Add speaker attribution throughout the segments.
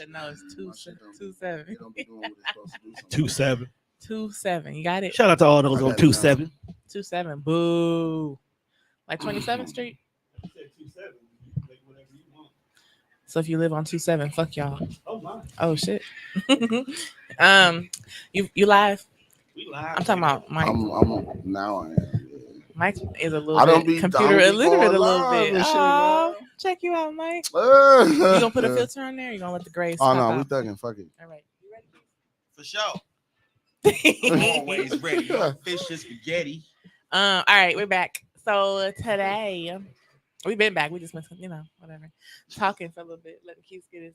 Speaker 1: said no. It's 2-7.
Speaker 2: It don't be doing what it's supposed to do.
Speaker 3: 2-7.
Speaker 1: 2-7. You got it.
Speaker 3: Shout out to all those
Speaker 2: I
Speaker 3: on
Speaker 2: got it now.
Speaker 3: 2-7.
Speaker 1: 2-7. Boo. Like 27th Street. So if you live on 2-7, fuck y'all.
Speaker 3: Oh my.
Speaker 1: Oh shit. You live?
Speaker 3: We live.
Speaker 1: I'm talking about Mike.
Speaker 2: I'm now I am. Yeah.
Speaker 1: Mike is a
Speaker 2: I
Speaker 1: little
Speaker 2: don't
Speaker 1: bit
Speaker 2: be-
Speaker 1: computer
Speaker 2: I don't be
Speaker 1: illiterate a
Speaker 2: going
Speaker 1: little
Speaker 2: live
Speaker 1: bit.
Speaker 2: and shit,
Speaker 1: Oh,
Speaker 2: man.
Speaker 1: check you out, Mike. You gonna put a
Speaker 2: Oh
Speaker 1: filter on there? Or you gonna let the grays?
Speaker 2: no,
Speaker 1: pop
Speaker 2: we
Speaker 1: out?
Speaker 2: thugging. Fuck it.
Speaker 1: All right. You
Speaker 4: For sure.
Speaker 1: ready?
Speaker 4: Always ready. Fish and spaghetti.
Speaker 1: All right, we're back. So today, we've been back. We just been, whatever, talking for a little bit, letting Keith get his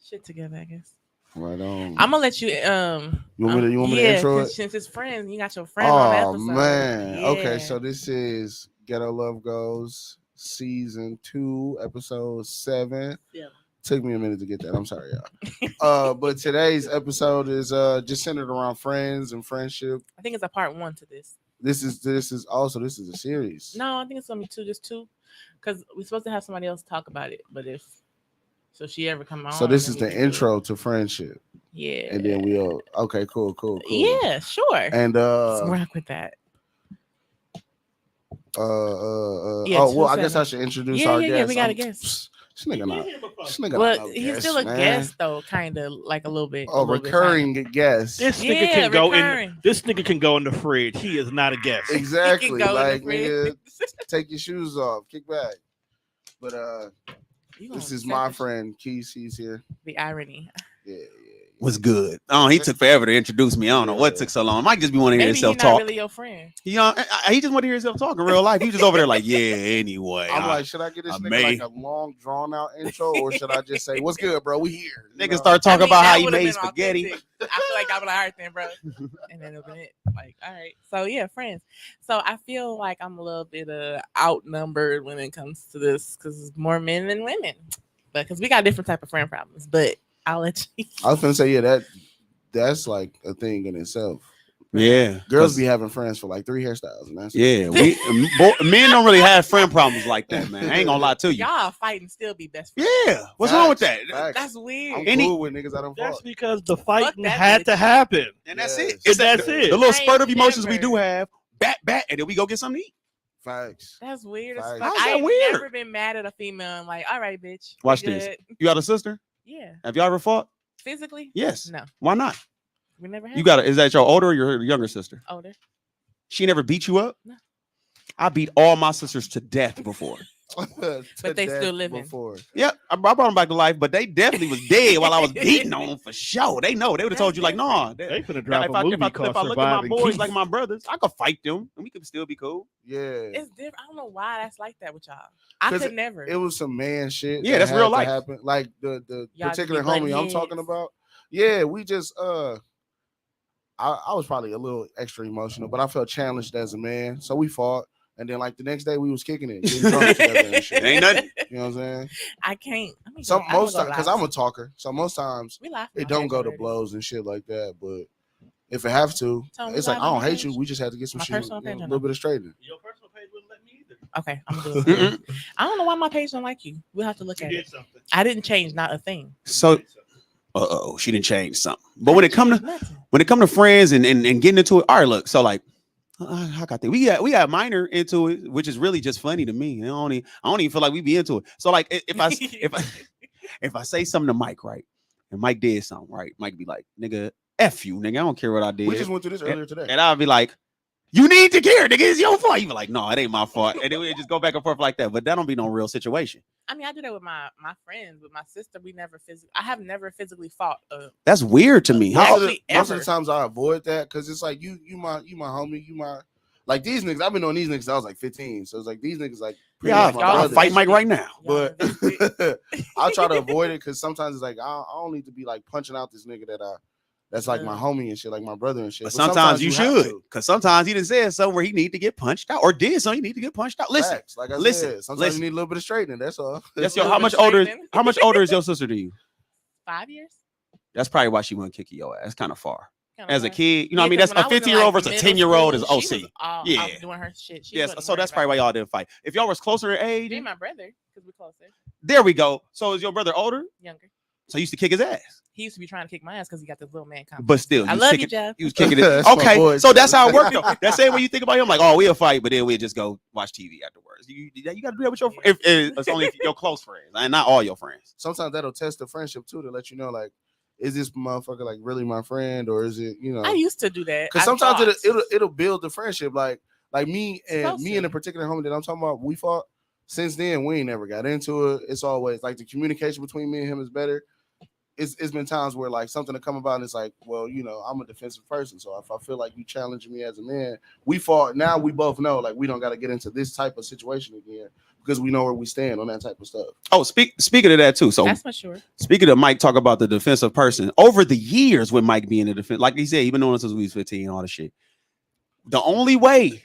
Speaker 1: shit together, I guess.
Speaker 2: Right on.
Speaker 1: I'm gonna let you.
Speaker 2: You want me to intro it?
Speaker 1: Since it's friends, you got your friend on the
Speaker 2: Oh
Speaker 1: episode.
Speaker 2: man.
Speaker 1: Yeah.
Speaker 2: Okay, so this is Ghetto Love Goes season 2, episode 7.
Speaker 1: Yeah.
Speaker 2: Took me a minute to get that. I'm sorry, y'all. But today's episode is just centered around friends and friendship.
Speaker 1: I think it's a part 1 to this.
Speaker 2: This is a series.
Speaker 1: No, I think it's only 2, just 2, because we're supposed to have somebody else talk about it. But if she ever come on,
Speaker 2: So this
Speaker 1: then
Speaker 2: is
Speaker 1: we
Speaker 2: the
Speaker 1: can do it.
Speaker 2: intro to friendship.
Speaker 1: Yeah.
Speaker 2: And then we'll okay, cool.
Speaker 1: Yeah, sure.
Speaker 2: And
Speaker 1: Let's rock with that.
Speaker 2: Yeah,
Speaker 1: Yeah,
Speaker 2: well, I guess
Speaker 1: 2-7.
Speaker 2: I should introduce
Speaker 1: Yeah,
Speaker 2: our
Speaker 1: yeah,
Speaker 2: guest.
Speaker 1: yeah, we got a
Speaker 2: I'm-
Speaker 1: guest.
Speaker 2: This nigga not
Speaker 1: Well,
Speaker 2: no
Speaker 1: he's
Speaker 2: guest,
Speaker 1: still a
Speaker 2: man.
Speaker 1: guest though, kind of like a little bit.
Speaker 2: Oh,
Speaker 1: a little bit,
Speaker 2: recurring guest.
Speaker 3: This nigga
Speaker 1: Yeah,
Speaker 3: can go
Speaker 1: recurring.
Speaker 3: in. This nigga can go in the fridge. He is not a guest.
Speaker 2: Exactly.
Speaker 1: He can go in the
Speaker 2: Like,
Speaker 1: fridge.
Speaker 2: nigga, take your shoes off, kick back. But
Speaker 1: You gonna
Speaker 2: this is
Speaker 1: set
Speaker 2: my
Speaker 1: the-
Speaker 2: friend Keith. He's here.
Speaker 1: The irony.
Speaker 2: Yeah.
Speaker 4: What's good? Oh, he took forever to introduce me. I don't know what took so long. Might just be wanting to hear
Speaker 1: Maybe he's
Speaker 4: himself
Speaker 1: not
Speaker 4: talk.
Speaker 1: really your friend.
Speaker 4: He just want to hear himself talk in real life. He just over there like, yeah, anyway.
Speaker 2: I'm like, should I get this
Speaker 4: I
Speaker 2: nigga
Speaker 4: may.
Speaker 2: like a long, drawn out intro, or should I just say, "What's good, bro? We here"? You
Speaker 4: niggas
Speaker 2: know?
Speaker 4: start talking
Speaker 1: I mean,
Speaker 4: about how
Speaker 1: that
Speaker 4: he
Speaker 1: would've
Speaker 4: made
Speaker 1: been
Speaker 4: spaghetti.
Speaker 1: authentic. I feel like I'm like, all right then, bro. And then it'll be it. Like, all right. So yeah, friends. So I feel like I'm a little bit outnumbered when it comes to this because it's more men than women. But because we got different type of friend problems. But I'll let you.
Speaker 2: I was gonna say, yeah, that's like a thing in itself.
Speaker 4: Yeah,
Speaker 2: Girls be having friends for like 3 hairstyles, and that's
Speaker 4: yeah. Men don't really have friend problems like that, man. I ain't gonna lie to you.
Speaker 1: Y'all fight and still be best friends.
Speaker 4: Yeah, what's wrong with that?
Speaker 2: Facts.
Speaker 1: That's weird.
Speaker 2: I'm
Speaker 4: Any-
Speaker 2: cool with niggas I don't
Speaker 3: That's
Speaker 2: fuck.
Speaker 3: because the fighting
Speaker 1: that
Speaker 3: had
Speaker 1: bitch.
Speaker 3: to happen.
Speaker 4: And that's
Speaker 2: Yes.
Speaker 4: it. It's
Speaker 3: That's
Speaker 4: that,
Speaker 3: it.
Speaker 4: The little
Speaker 1: I
Speaker 4: spurt of
Speaker 1: ain't
Speaker 4: emotions we
Speaker 1: never-
Speaker 4: do have. Bat, and then we go get something to eat.
Speaker 2: Facts.
Speaker 1: That's weird as
Speaker 2: Facts.
Speaker 1: fuck.
Speaker 4: How's that
Speaker 1: I ain't
Speaker 4: weird?
Speaker 1: never been mad at a female. I'm like, all right, bitch. we
Speaker 4: Watch this.
Speaker 1: good."
Speaker 4: You got a sister?
Speaker 1: Yeah.
Speaker 4: Have y'all ever fought?
Speaker 1: Physically?
Speaker 4: Yes.
Speaker 1: No.
Speaker 4: Why not?
Speaker 1: We never had.
Speaker 4: You got is that your older or your younger sister?
Speaker 1: older.
Speaker 4: She never beat you up?
Speaker 1: No.
Speaker 4: I beat all my sisters to death before.
Speaker 1: But they still living.
Speaker 2: Before.
Speaker 4: Yep, I brought them back to life, but they definitely was dead while I was beating on them for sure. They know. They would have told you like, no.
Speaker 3: They finna drop a movie called
Speaker 4: if I look at
Speaker 3: Survive
Speaker 4: my
Speaker 3: and
Speaker 4: boys
Speaker 3: Keith.
Speaker 4: like my brothers, I could fight them and we could still be cool.
Speaker 2: Yeah.
Speaker 1: It's different. I don't know why that's like that with y'all. I
Speaker 2: 'Cause
Speaker 1: could never.
Speaker 2: It was some man shit.
Speaker 4: Yeah,
Speaker 2: that
Speaker 4: that's
Speaker 2: had
Speaker 4: real
Speaker 2: to
Speaker 4: life.
Speaker 2: happen. Like the
Speaker 1: Y'all
Speaker 2: particular
Speaker 1: just be butting
Speaker 2: homie I'm
Speaker 1: heads.
Speaker 2: talking about. Yeah, we just I was probably a little extra emotional, but I felt challenged as a man. So we fought. And then like the next day we was kicking it, getting drunk together and shit.
Speaker 4: It ain't nothing.
Speaker 2: You know what I'm saying?
Speaker 1: I can't. I mean,
Speaker 2: Some most times because I'm a talker. So most times
Speaker 1: we laugh.
Speaker 2: it
Speaker 1: about
Speaker 2: don't
Speaker 1: that
Speaker 2: go to
Speaker 1: already.
Speaker 2: blows and shit like that. But if it have to,
Speaker 1: Tony,
Speaker 2: it's like
Speaker 1: live
Speaker 2: I
Speaker 1: on
Speaker 2: don't
Speaker 1: my
Speaker 2: hate you.
Speaker 1: page?
Speaker 2: We just have to get some
Speaker 1: My
Speaker 2: shit,
Speaker 1: personal page
Speaker 2: a
Speaker 1: or
Speaker 2: little
Speaker 1: no?
Speaker 2: bit of straightening.
Speaker 3: Your personal page wouldn't let me either.
Speaker 1: Okay, I'm good.
Speaker 4: Mm-mm.
Speaker 1: I don't know why my page don't like you. We'll have to look
Speaker 3: You
Speaker 1: at
Speaker 3: did
Speaker 1: it.
Speaker 3: something.
Speaker 1: I didn't change not a thing.
Speaker 4: So she didn't change something. But when it come to
Speaker 1: Nothing.
Speaker 4: friends and getting into it, all right, look, so like how can I think? We got minor into it, which is really just funny to me. I don't even feel like we be into it. So like if I say something to Mike, right, and Mike did something, right, Mike be like, nigga, F you, nigga, I don't care what I did.
Speaker 2: We just went through this earlier today.
Speaker 4: And I'll be like, you need to care, nigga. It's your fault. You be like, no, it ain't my fault. And then we just go back and forth like that. But that don't be no real situation.
Speaker 1: I mean, I do that with my friends. With my sister, I have never physically fought.
Speaker 4: That's weird to me.
Speaker 2: Most
Speaker 4: How,
Speaker 2: of the
Speaker 1: Hardly ever.
Speaker 2: times I avoid that because it's like you my homie, you my like these niggas. I've been on these niggas since I was like 15, so it's like these niggas like pretty
Speaker 4: yeah,
Speaker 2: much my
Speaker 1: y'all
Speaker 4: I'll
Speaker 2: brothers.
Speaker 4: fight Mike right now.
Speaker 1: Y'all
Speaker 2: But I'll try to avoid it because sometimes it's like I don't need to be like punching out this nigga that's like my homie and shit, like my brother and shit.
Speaker 4: But sometimes you
Speaker 2: have
Speaker 4: should,
Speaker 2: to.
Speaker 4: because sometimes he done said something where he need to get punched out, or did something he need to get punched out. Listen,
Speaker 2: Facts. Like I
Speaker 4: listen,
Speaker 2: said, sometimes
Speaker 4: listen.
Speaker 2: you need a little bit of straightening. That's all.
Speaker 4: that's your
Speaker 1: Little
Speaker 4: how
Speaker 1: bit
Speaker 4: much
Speaker 1: straightening.
Speaker 4: older is your sister to you?
Speaker 1: 5 years.
Speaker 4: That's probably why she wouldn't kick your ass. That's kind of far.
Speaker 1: Kinda
Speaker 4: As a
Speaker 1: hard.
Speaker 4: kid, you know what I mean?
Speaker 1: Yeah,
Speaker 4: That's
Speaker 1: 'cause
Speaker 4: a
Speaker 1: when I was in,
Speaker 4: 15-year-old
Speaker 1: like,
Speaker 4: versus a
Speaker 1: middle
Speaker 4: 10-year-old is
Speaker 1: school,
Speaker 4: OC.
Speaker 1: she was all
Speaker 4: Yeah.
Speaker 1: out doing her shit. She
Speaker 4: Yes,
Speaker 1: wasn't
Speaker 4: so
Speaker 1: worried
Speaker 4: that's
Speaker 1: about
Speaker 4: probably why
Speaker 1: it.
Speaker 4: y'all didn't fight. If y'all was closer in age,
Speaker 1: Me and my brother, because we're closer,
Speaker 4: there we go. So is your brother older?
Speaker 1: younger.
Speaker 4: So he used to kick his ass.
Speaker 1: He used to be trying to kick my ass because he got this little man complex.
Speaker 4: But still,
Speaker 1: I
Speaker 4: was
Speaker 1: love
Speaker 4: kicking,
Speaker 1: you, Jeff.
Speaker 4: He was kicking it.
Speaker 2: That's my
Speaker 4: Okay,
Speaker 2: boy,
Speaker 4: so that's
Speaker 2: Jeff.
Speaker 4: how it worked. Though. That same way you think about him, like, oh, we'll fight, but then we just go watch TV afterwards. You got to do that with your friends. If it's only your close friends, and not all your friends.
Speaker 2: Sometimes that'll test the friendship too to let you know, like, is this motherfucker like really my friend, or is it, you know?
Speaker 1: I used to do that
Speaker 2: Because sometimes it'll build the friendship. Like me and a particular homie that I'm talking about, we fought. Since then, we ain't never got into it. It's always like the communication between me and him is better. It's been times where like something to come about and it's like, well, you know, I'm a defensive person. So if I feel like you challenging me as a man, we fought. Now we both know like we don't got to get into this type of situation again because we know where we stand on that type of stuff.
Speaker 4: Oh, speaking of that too. So
Speaker 1: that's for sure. Speaking
Speaker 4: of Mike, talk about the defensive person. Over the years with Mike being a defense, like he said, even known since we was 15 and all the shit. The only way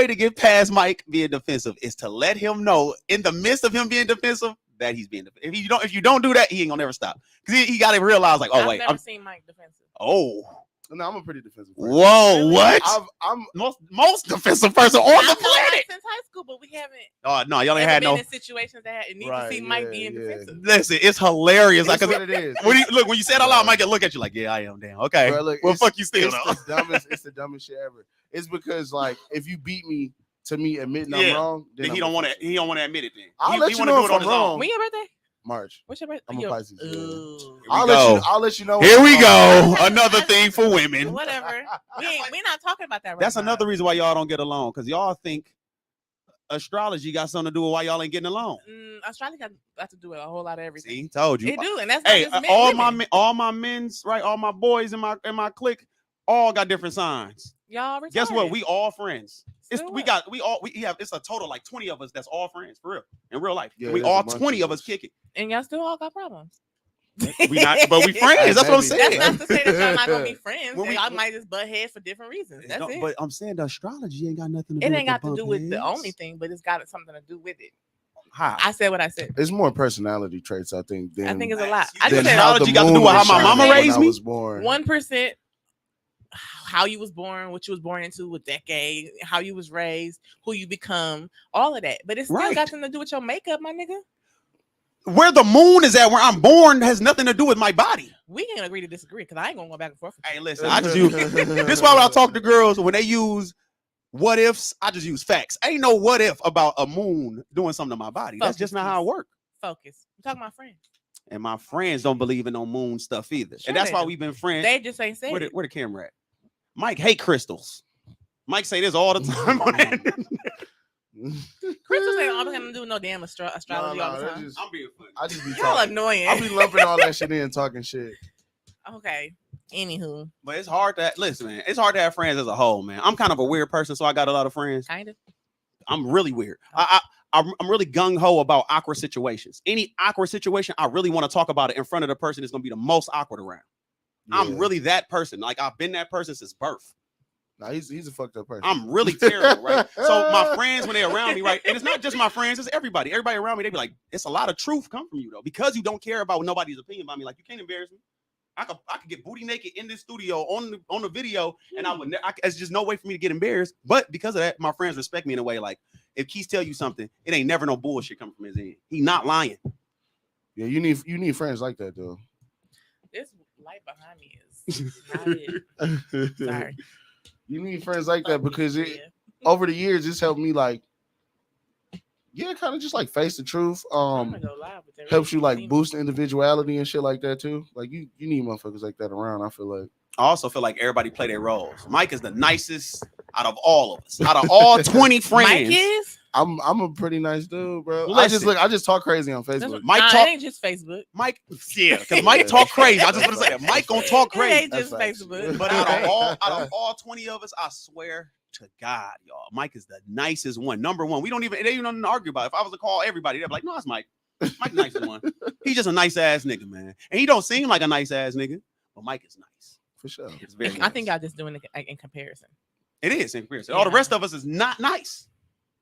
Speaker 4: to get past Mike being defensive is to let him know in the midst of him being defensive that he's being defensive. If you don't do that, he ain't gonna never stop. Because he got to realize, like, oh, wait.
Speaker 1: I've never seen Mike defensive.
Speaker 4: Oh.
Speaker 2: No, I'm a pretty defensive person.
Speaker 4: Whoa, really? What?
Speaker 2: I'm
Speaker 4: most defensive person on the planet.
Speaker 1: Since high school, but we haven't.
Speaker 4: Oh no, y'all ain't had no
Speaker 1: in situations that need to see Mike being defensive.
Speaker 4: Listen, it's hilarious.
Speaker 2: It's what it is.
Speaker 4: When you say it out loud, Mike can look at you like, yeah, I am. Damn. Okay.
Speaker 2: Bro, look,
Speaker 4: well, fuck you still.
Speaker 2: It's the dumbest shit ever. It's because like if you beat me to me admitting I'm wrong, then
Speaker 4: he don't want to admit it. Then
Speaker 2: I'll let you know if I'm wrong.
Speaker 1: When your birthday?
Speaker 2: March.
Speaker 1: What's your birthday?
Speaker 2: I'm a Pisces.
Speaker 4: I'll
Speaker 2: let you know.
Speaker 4: Here we go. Another thing for women.
Speaker 1: Whatever. We're not talking about that right
Speaker 4: That's
Speaker 1: now.
Speaker 4: another reason why y'all don't get along, because y'all think astrology got something to do with why y'all ain't getting along.
Speaker 1: Astrology got to do with a whole lot of everything.
Speaker 4: See, told you.
Speaker 1: It do, and that's
Speaker 4: all my men's right, all my boys in my clique, all got different signs.
Speaker 1: Y'all retarded.
Speaker 4: Guess what? We all friends. It's a total like 20 of us that's all friends for real in real life. Yeah, we all 20 of us kick it,
Speaker 1: and y'all still all got problems.
Speaker 4: We not, but we friends. That's what I'm saying.
Speaker 1: That's not to say that y'all not gonna be friends. Y'all might just butt heads for different reasons. That's it.
Speaker 4: But I'm saying the astrology ain't got nothing to do with it.
Speaker 1: It ain't got to do with the only thing, but it's got something to do with it.
Speaker 4: How?
Speaker 1: I said what I said.
Speaker 2: It's more personality traits, I think.
Speaker 1: I think it's a lot.
Speaker 4: I just said astrology got to do with how my mama raised me.
Speaker 1: 1%. How you was born, what you was born into, what decade, how you was raised, who you become, all of that. But it's still got something to do with your makeup, my nigga.
Speaker 4: Where the moon is at, where I'm born, has nothing to do with my body.
Speaker 1: We can agree to disagree because I ain't gonna go back and forth.
Speaker 4: Hey, listen, I just use this is why when I talk to girls, when they use what ifs, I just use facts. Ain't no what if about a moon doing something to my body. That's just not how it works.
Speaker 1: Focus. I'm talking about friends.
Speaker 4: And my friends don't believe in no moon stuff either. Sure, and that's why we've been friends.
Speaker 1: They just ain't saying
Speaker 4: where the camera at? Mike hate crystals. Mike say this all the time on that.
Speaker 1: Crystals ain't all gonna do no damn astrology all the time.
Speaker 4: I'm being funny.
Speaker 2: I just be
Speaker 1: talking. Annoying.
Speaker 2: I be lumping all that shit in, talking shit.
Speaker 1: Okay. Anywho.
Speaker 4: But it's hard to listen, man. It's hard to have friends as a whole, man. I'm kind of a weird person, so I got a lot of friends.
Speaker 1: Kind of.
Speaker 4: I'm really weird. I'm really gung-ho about awkward situations. Any awkward situation, I really want to talk about it in front of the person that's gonna be the most awkward around. Yeah. I'm really that person. Like I've been that person since birth.
Speaker 2: Nah, he's a fucked up person.
Speaker 4: I'm really terrible, right? So my friends, when they're around me, right, and it's not just my friends, it's everybody. Everybody around me, they be like, "It's a lot of truth come from you though, because you don't care about nobody's opinion about me. Like you can't embarrass me. I could get booty naked in this studio on the video, and it's just no way for me to get embarrassed. But because of that, my friends respect me in a way. Like if Keith tell you something, it ain't never no bullshit coming from his end. He not lying.
Speaker 2: Yeah, you need friends like that though.
Speaker 1: This light behind me is not it. Sorry.
Speaker 2: You need friends like that because over the years it's helped me like kind of just like face the truth. Helps you like boost individuality and shit like that too. Like you need motherfuckers like that around. I feel like.
Speaker 4: I also feel like everybody play their roles. Mike is the nicest out of all of us. Out of all 20 friends.
Speaker 1: Mike is?
Speaker 2: I'm a pretty nice dude, bro. Listen, I just talk crazy on Facebook.
Speaker 1: It ain't just Facebook.
Speaker 4: Mike, yeah, because Mike talk crazy. I just want to say that Mike gonna talk crazy.
Speaker 1: It ain't just Facebook.
Speaker 4: But out of all 20 of us, I swear to God, y'all, Mike is the nicest one. Number one. They don't even argue about it. If I was to call everybody, they'd be like, no, it's Mike. Mike the nicest one. He's just a nice ass nigga, man. And he don't seem like a nice ass nigga, but Mike is nice.
Speaker 2: For sure.
Speaker 4: It's very
Speaker 1: I think y'all just doing it in comparison.
Speaker 4: It is in comparison. All the rest of us is not nice.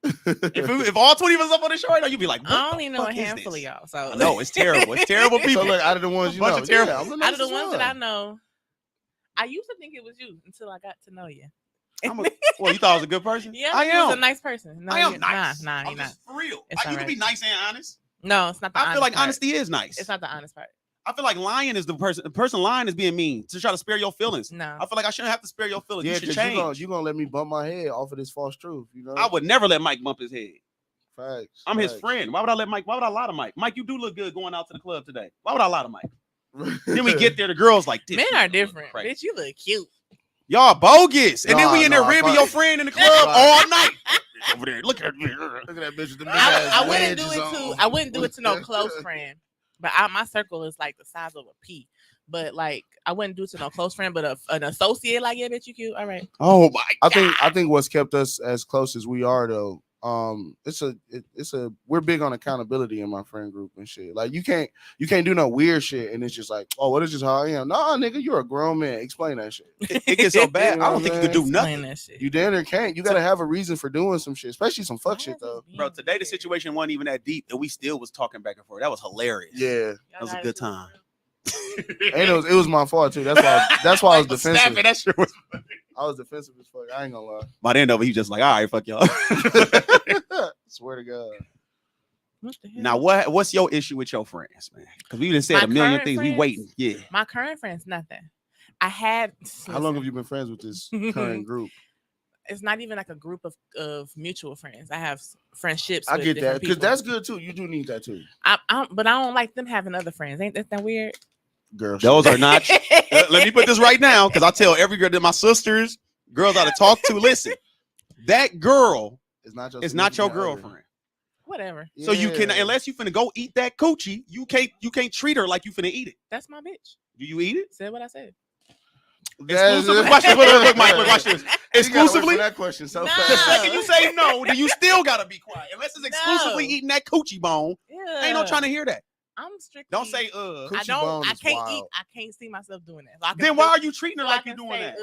Speaker 4: if all 20 of us up on the show right now, you'd be like,
Speaker 1: I only know a handful of y'all. So
Speaker 4: no, it's terrible. It's terrible people.
Speaker 2: So look, out of the ones you know,
Speaker 1: out of the ones that I know, I used to think it was you until I got to know you.
Speaker 4: Well, you thought I was a good person?
Speaker 1: Yeah,
Speaker 4: I am.
Speaker 1: He was a nice person. No,
Speaker 4: I am nice.
Speaker 1: Nah,
Speaker 4: I'm
Speaker 1: you're not.
Speaker 4: For real.
Speaker 1: You
Speaker 4: can be nice and honest.
Speaker 1: No, it's not the honest
Speaker 4: I feel like
Speaker 1: part.
Speaker 4: honesty is nice.
Speaker 1: It's not the honest part.
Speaker 4: I feel like lying is the person lying is being mean to try to spare your feelings.
Speaker 1: No.
Speaker 4: I feel like I shouldn't have to spare your feelings.
Speaker 2: Yeah,
Speaker 4: You should
Speaker 2: because
Speaker 4: change.
Speaker 2: you're gonna let me bump my head off of this false truth. You know,
Speaker 4: I would never let Mike bump his head.
Speaker 2: Facts.
Speaker 4: I'm his friend. Why would I let Mike? Why would I lie to Mike? Mike, you do look good going out to the club today. Why would I lie to Mike? Then we get there, the girls like,
Speaker 1: Men are different. Bitch, you look cute.
Speaker 4: Y'all bogus. And then we in there
Speaker 2: nah,
Speaker 4: ribbing
Speaker 2: fuck.
Speaker 4: your friend in the club all night. Over there, look at me.
Speaker 2: Look at that bitch with the big
Speaker 1: I
Speaker 2: ass
Speaker 1: wouldn't do
Speaker 2: wedges
Speaker 1: it
Speaker 2: on.
Speaker 1: to. I wouldn't do it to no close friend. But my circle is like the size of a pea. But like, I wouldn't do it to no close friend. But an associate, like, yeah, bitch, you cute. All right.
Speaker 4: Oh my God.
Speaker 2: I think what's kept us as close as we are though, we're big on accountability in my friend group and shit. Like you can't do no weird shit and it's just like, oh, what is just how I am? Nah, nigga, you're a grown man. Explain that shit.
Speaker 4: It gets so bad.
Speaker 2: You know
Speaker 4: I don't think you could do
Speaker 1: Explain
Speaker 4: nothing.
Speaker 1: that shit.
Speaker 2: You damn near can't. You gotta have a reason for doing some shit, especially some fuck shit though.
Speaker 4: Bro, today the situation wasn't even that deep, and we still was talking back and forth. That was hilarious.
Speaker 2: Yeah,
Speaker 4: that was a good time.
Speaker 2: and it was my fault too. That's why I was defensive.
Speaker 4: That shit was
Speaker 2: I was defensive as fuck. I ain't gonna lie.
Speaker 4: By the end of it, he just like, all right, fuck y'all.
Speaker 2: Swear to God.
Speaker 1: What the hell?
Speaker 4: Now, what's your issue with your friends, man? Because we done said
Speaker 1: My
Speaker 4: a million
Speaker 1: current
Speaker 4: things.
Speaker 1: friends?
Speaker 4: We waiting. Yeah.
Speaker 1: My current friends, nothing. I had.
Speaker 2: How long have you been friends with this current group?
Speaker 1: It's not even like a group of mutual friends. I have friendships.
Speaker 2: I
Speaker 1: with
Speaker 2: get that
Speaker 1: different
Speaker 2: because
Speaker 1: people.
Speaker 2: that's good too. You do need that too.
Speaker 1: But I don't like them having other friends. Ain't that weird?
Speaker 2: Girl,
Speaker 4: Those are not. Let me put this right now because I tell every girl that my sisters, girls I to talk to, listen, that girl
Speaker 2: is not
Speaker 4: your girlfriend.
Speaker 1: Whatever.
Speaker 4: So you can, unless you finna go eat that coochie, you can't treat her like you finna eat it.
Speaker 1: That's my bitch.
Speaker 4: Do you eat it?
Speaker 1: Said what I said.
Speaker 4: Exclusively. Watch this. Look, Mike, watch this. Exclusively.
Speaker 2: That question so
Speaker 1: No.
Speaker 2: fast.
Speaker 4: The second you say no, then you still gotta be quiet. Unless it's exclusively eating that coochie bone.
Speaker 1: Yeah.
Speaker 4: Ain't no trying to hear that.
Speaker 1: I'm strictly.
Speaker 4: Don't say
Speaker 1: I
Speaker 2: Coochie
Speaker 1: don't.
Speaker 2: bone
Speaker 1: I
Speaker 2: is
Speaker 1: can't
Speaker 2: wild.
Speaker 1: eat. I can't see myself doing that. So I can
Speaker 4: Then
Speaker 1: say-
Speaker 4: why are you treating her
Speaker 1: so I
Speaker 4: like you're
Speaker 1: can
Speaker 4: doing
Speaker 1: say,
Speaker 4: that?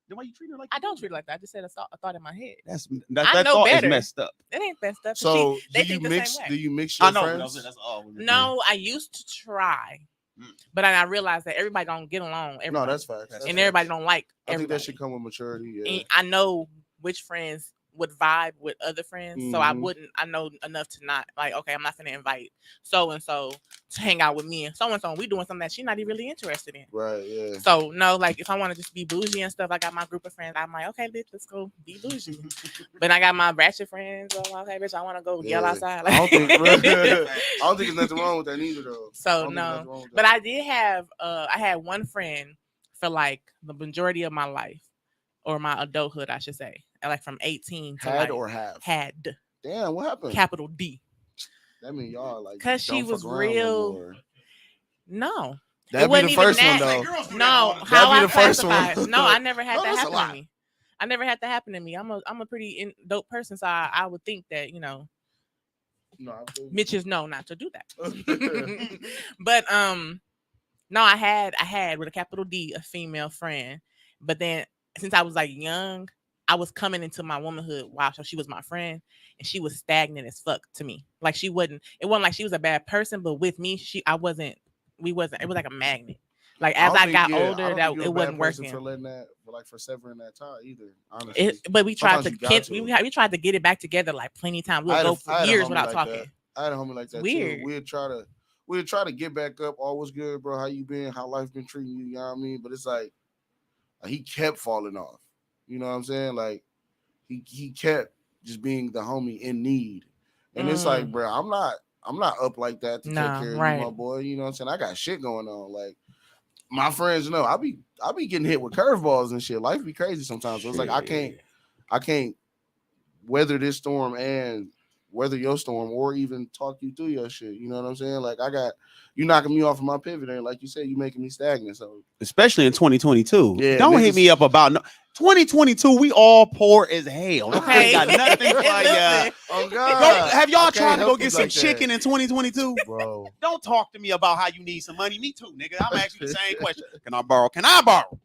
Speaker 4: Then why you treating her like
Speaker 1: I don't treat it like that. I just said a thought in my head.
Speaker 4: that
Speaker 1: I know
Speaker 4: thought
Speaker 1: better.
Speaker 4: is messed up.
Speaker 1: It ain't messed up.
Speaker 2: So
Speaker 1: they
Speaker 2: do you
Speaker 1: think the
Speaker 2: mix?
Speaker 1: same way.
Speaker 2: Do you mix
Speaker 4: I
Speaker 2: your
Speaker 4: know.
Speaker 2: friends?
Speaker 4: That's all.
Speaker 1: No, I used to try, but I realized that everybody don't get along.
Speaker 2: No,
Speaker 1: Everybody.
Speaker 2: that's facts. That's
Speaker 1: and
Speaker 2: facts.
Speaker 1: everybody don't like.
Speaker 2: I think
Speaker 1: Everybody.
Speaker 2: that should come with maturity. Yeah.
Speaker 1: And I know which friends would vibe with other friends, so I
Speaker 2: Mhm.
Speaker 1: wouldn't. I know enough to not like. Okay, I'm not gonna invite so and so to hang out with me and so. We doing something that she's not even really interested in.
Speaker 2: Right. Yeah.
Speaker 1: So no, like if I want to just be bougie and stuff, I got my group of friends. I'm like, okay, bitch, let's go be bougie. But I got my ratchet friends. I'm like, okay, bitch, I want to go yell outside.
Speaker 2: I don't think.
Speaker 1: Like-
Speaker 2: I don't think there's nothing wrong with that either, though.
Speaker 1: So no, but I did have. I had one friend for like the majority of my life, or my adulthood, I should say, like from 18 to
Speaker 2: had
Speaker 1: like,
Speaker 2: or have.
Speaker 1: had
Speaker 2: Damn, what happened?
Speaker 1: capital D.
Speaker 2: That mean y'all like
Speaker 1: 'Cause she
Speaker 2: don't
Speaker 1: was
Speaker 2: fuck around no
Speaker 1: real-
Speaker 2: more.
Speaker 1: No,
Speaker 2: That'd be
Speaker 1: wasn't
Speaker 2: the
Speaker 1: even
Speaker 2: first one
Speaker 1: that.
Speaker 2: though.
Speaker 1: no.
Speaker 2: That'd
Speaker 1: How
Speaker 2: be
Speaker 1: I
Speaker 2: the first
Speaker 1: classify?
Speaker 2: one.
Speaker 1: No, I never had
Speaker 2: No,
Speaker 1: that
Speaker 2: that's a
Speaker 1: happen
Speaker 2: lie.
Speaker 1: to me. I never had that happen to me. I'm a pretty dope person, so I would think that
Speaker 2: No, I feel you.
Speaker 1: bitches know not to do that. But no, I had with a capital D a female friend, but then since I was like young, I was coming into my womanhood while she was my friend, and she was stagnant as fuck to me. Like it wasn't like she was a bad person, but with me, it was like a magnet. Like as I got older, that it wasn't working.
Speaker 2: For letting that, for severing that tie either. Honestly,
Speaker 1: But we tried
Speaker 2: Sometimes
Speaker 1: to,
Speaker 2: you got to.
Speaker 1: we tried to get it back together like plenty of times.
Speaker 2: I
Speaker 1: We'll
Speaker 2: had
Speaker 1: go
Speaker 2: a- I
Speaker 1: for
Speaker 2: had a
Speaker 1: years
Speaker 2: homie
Speaker 1: without
Speaker 2: like
Speaker 1: talking.
Speaker 2: that. I had a homie like that
Speaker 1: Weird.
Speaker 2: too. We'd try to get back up. All was good, bro. How you been? How life been treating you? You know what I mean? But it's like he kept falling off. You know what I'm saying? Like he kept just being the homie in need. And it's like, bro, I'm not up like that to take care of you, my boy. You know what I'm saying? I got shit going on. Like my friends know I be getting hit with curveballs and shit. Life be crazy sometimes. So it's like I can't weather this storm and weather your storm or even talk you through your shit. You know what I'm saying? Like you knocking me off of my pivot, and like you said, you making me stagnant. So
Speaker 4: especially in 2022.
Speaker 2: Yeah,
Speaker 4: Don't hit
Speaker 2: niggas-
Speaker 4: me up about 2022. We all poor as hell.
Speaker 1: Okay.
Speaker 4: I ain't got nothing for ya.
Speaker 2: oh God,
Speaker 4: Have y'all
Speaker 2: I can't
Speaker 4: tried to go
Speaker 2: help
Speaker 4: get
Speaker 2: you
Speaker 4: some
Speaker 2: like that.
Speaker 4: chicken in 2022?
Speaker 2: bro?
Speaker 4: Don't talk to me about how you need some money. Me too, nigga. I'm asking you the same question. Can I borrow? Can I borrow?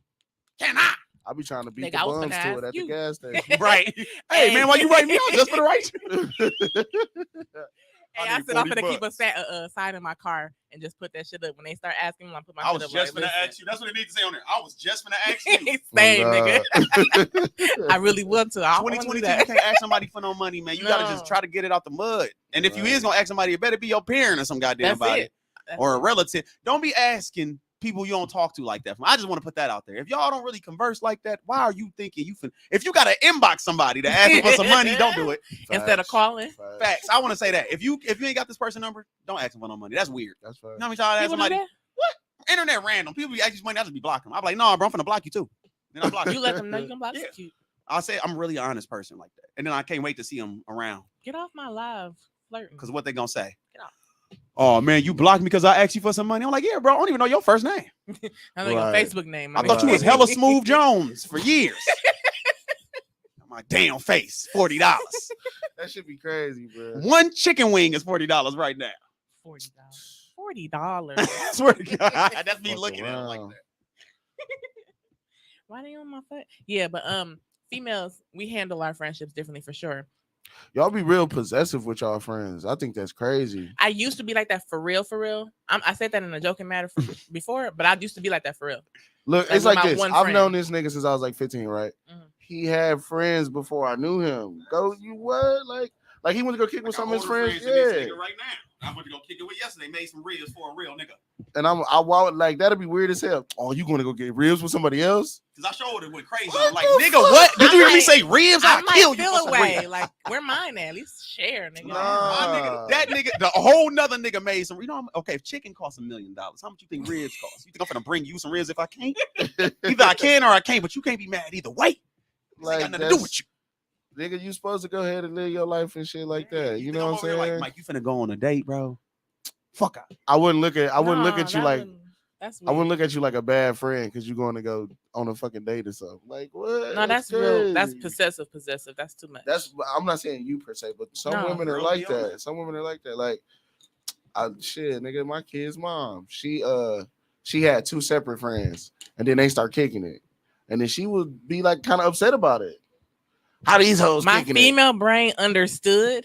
Speaker 4: Can I?
Speaker 2: I be trying to beat
Speaker 1: Nigga, I was
Speaker 2: the
Speaker 1: finna
Speaker 2: bums to
Speaker 1: ask
Speaker 2: it at the
Speaker 1: you.
Speaker 2: gas station.
Speaker 4: Right. Hey, man, why you writing me out just for the right?
Speaker 1: Hey,
Speaker 4: I
Speaker 1: I
Speaker 4: need
Speaker 1: said I'm
Speaker 4: 40
Speaker 1: gonna keep
Speaker 4: bucks.
Speaker 1: a sign in my car and just put that shit up. When they start asking me, I put my
Speaker 4: I
Speaker 1: shit
Speaker 4: was
Speaker 1: up.
Speaker 4: just
Speaker 1: like,
Speaker 4: gonna ask you. That's what it needs to say on there. I was just gonna ask you.
Speaker 1: Same,
Speaker 2: Oh,
Speaker 1: nigga. I really want to. I
Speaker 4: 2022,
Speaker 1: want
Speaker 4: you
Speaker 1: that.
Speaker 4: can't ask somebody for no money, man. You gotta just
Speaker 1: No.
Speaker 4: try to get it out the mud. And if you
Speaker 2: Right.
Speaker 4: is gonna ask somebody, it better be your parent or some goddamn
Speaker 1: That's
Speaker 4: body.
Speaker 1: it.
Speaker 4: or a relative. Don't be asking people you don't talk to like that. I just want to put that out there. If y'all don't really converse like that, why are you thinking you can? If you got to inbox somebody to ask them for some money, don't do it.
Speaker 1: Instead of calling.
Speaker 4: Facts. I want to say that. If you ain't got this person number, don't ask them for no money. That's weird.
Speaker 2: That's fine.
Speaker 4: You know how many times I ask somebody, what? Internet random. People be asking money, I just be blocking them. I'm like, no, bro, I'm finna block you too. Then I block
Speaker 1: you. Let them know you can block you.
Speaker 4: I'll say I'm really an honest person like that. And then I can't wait to see them around.
Speaker 1: Get off my live flirting.
Speaker 4: Because what they gonna say?
Speaker 1: Get off.
Speaker 4: Oh man, you blocked me because I asked you for some money. I'm like, yeah, bro, I don't even know your first name.
Speaker 1: I know your Facebook name.
Speaker 4: I thought you was hella Smooth Jones for years. My damn face, $40.
Speaker 2: That should be crazy, bro.
Speaker 4: One chicken wing is $40 right now.
Speaker 1: $40. $40.
Speaker 4: I swear to God, that's me looking at it like that.
Speaker 1: Why they on my foot? Yeah, but females, we handle our friendships differently for sure.
Speaker 2: Y'all be real possessive with y'all friends. I think that's crazy.
Speaker 1: I used to be like that for real, for real. I said that in a joking matter before, but I used to be like that for real.
Speaker 2: Look,
Speaker 1: That's
Speaker 2: it's like this.
Speaker 1: one
Speaker 2: I've
Speaker 1: friend.
Speaker 2: known this nigga since I was like 15, right?
Speaker 1: Mhm.
Speaker 2: He had friends before I knew him. Go, you what? Like he went to go kick with some of his friends. Yeah.
Speaker 4: Right now, I went to go kick it with yesterday. Made some ribs for a real nigga.
Speaker 2: And I like that'd be weird as hell. Oh, you going to go get ribs with somebody else?
Speaker 4: Because I showed it went crazy.
Speaker 2: What
Speaker 4: I'm like,
Speaker 2: the
Speaker 4: nigga,
Speaker 2: fuck?
Speaker 4: what? Did you hear me
Speaker 1: might-
Speaker 4: say ribs?
Speaker 1: I
Speaker 4: I'll
Speaker 1: might
Speaker 4: kill you
Speaker 1: feel
Speaker 4: for some
Speaker 1: away.
Speaker 4: ribs.
Speaker 1: Like, where mine at? At least share, nigga.
Speaker 2: Nah.
Speaker 4: My nigga, that nigga, the whole nother nigga made some. You know, okay, if chicken costs $1 million, how much you think ribs cost? You think I'm gonna bring you some ribs if I can't? Either I can or I can't, but you can't be mad either way. Like, got nothing to do with you.
Speaker 2: Nigga, you supposed to go ahead and live your life and shit like that. You know what I'm saying?
Speaker 4: Like, Mike, you finna go on a date, bro? Fuck out.
Speaker 2: I wouldn't look at you like
Speaker 1: that's
Speaker 2: I wouldn't look at you like a bad friend because you're going to go on a fucking date or something. Like what?
Speaker 1: No, that's real. That's possessive. That's too much.
Speaker 2: I'm not saying you per se, but some women are like that. Some women are like that. Like, shit, nigga, my kid's mom. She had two separate friends, and then they start kicking it, and then she would be like kind of upset about it. How these hoes
Speaker 1: my
Speaker 2: kicking
Speaker 1: female brain understood.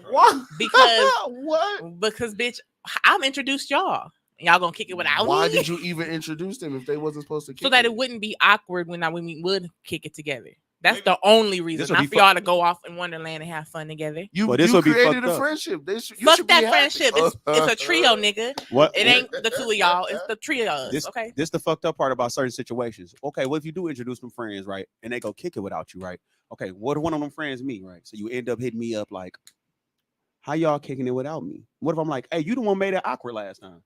Speaker 2: What?
Speaker 1: Because
Speaker 2: what?
Speaker 1: Because bitch, I'm introduced y'all. Y'all gonna kick it without
Speaker 2: Why
Speaker 1: me?
Speaker 2: did you even introduce them if they wasn't supposed to kick
Speaker 1: so that
Speaker 2: it?
Speaker 1: it wouldn't be awkward when we would kick it together. That's the only reason. Not for y'all to go off in Wonderland and have fun together.
Speaker 2: You
Speaker 4: would be
Speaker 2: created a
Speaker 4: up.
Speaker 2: friendship.
Speaker 1: Fuck that friendship. It's a trio, nigga.
Speaker 4: What?
Speaker 1: It ain't the two of y'all. It's the three of us. Okay.
Speaker 4: This the fucked up part about certain situations. Okay, what if you do introduce some friends, right? And they go kick it without you, right? Okay, what if one of them friends me, right? So you end up hitting me up like, how y'all kicking it without me? What if I'm like, hey, you the one made it awkward last time?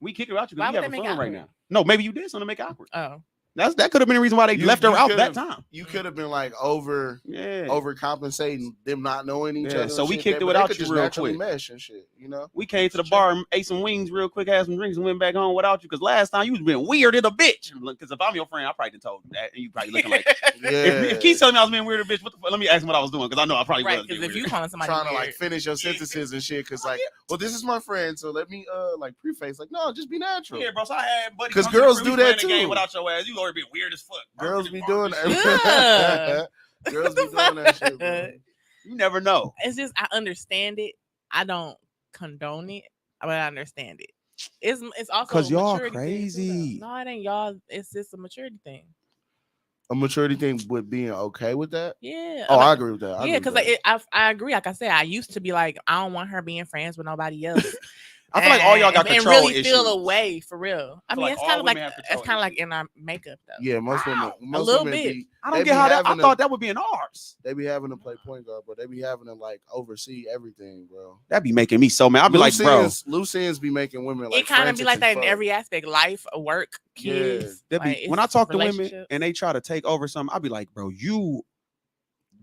Speaker 4: We kick it without you because we having fun right now. No, maybe you did something to make it awkward.
Speaker 1: Oh.
Speaker 4: That could have been the reason why they left her out that time.
Speaker 2: You could have been like overcompensating them not knowing each other.
Speaker 4: So we kicked it without you real quick.
Speaker 2: Mesh and shit, you know.
Speaker 4: We came to the bar and ate some wings real quick, had some drinks, and went back home without you. Because last time you was being weird as a bitch. Because if I'm your friend, I probably done told you that, and you probably looking like. If Keith telling me I was being weird as a bitch, what the fuck? Let me ask him what I was doing because I know I probably was.
Speaker 1: Because if you calling somebody
Speaker 2: trying to
Speaker 1: weird,
Speaker 2: like finish your sentences and shit, because like, well, this is my friend, so let me like preface, like, no, just be natural.
Speaker 4: Yeah, bro. So I had buddies.
Speaker 2: Because girls do that too.
Speaker 4: Without your ass, you already being weird as fuck.
Speaker 2: Girls be doing that. Girls be doing that shit, bro.
Speaker 4: You never know.
Speaker 1: It's just I understand it. I don't condone it, but I understand it. It's also
Speaker 4: because y'all
Speaker 1: crazy. No, it ain't y'all. It's just a maturity thing.
Speaker 2: A maturity thing with being okay with that.
Speaker 1: Yeah.
Speaker 2: Oh, I agree with that.
Speaker 1: Yeah, because I agree. Like I said, I used to be like, I don't want her being friends with nobody else.
Speaker 4: I feel like all y'all got control
Speaker 1: and really
Speaker 4: issues.
Speaker 1: feel away for real. I mean,
Speaker 4: like
Speaker 1: it's kind of like
Speaker 4: issues.
Speaker 1: In our makeup though.
Speaker 2: Yeah, most women.
Speaker 1: A little bit.
Speaker 4: I don't get how that. I thought that would be in ours.
Speaker 2: They be having to play point guard, bro. They be having to like oversee everything, bro.
Speaker 4: That be making me so mad. I'll be like, bro.
Speaker 2: Loose ends be making women like.
Speaker 1: It kind of be like that in every aspect: life, work, kids.
Speaker 2: Yeah.
Speaker 1: Like,
Speaker 4: when I talk to women and they try to take over something, I'll be like, bro, you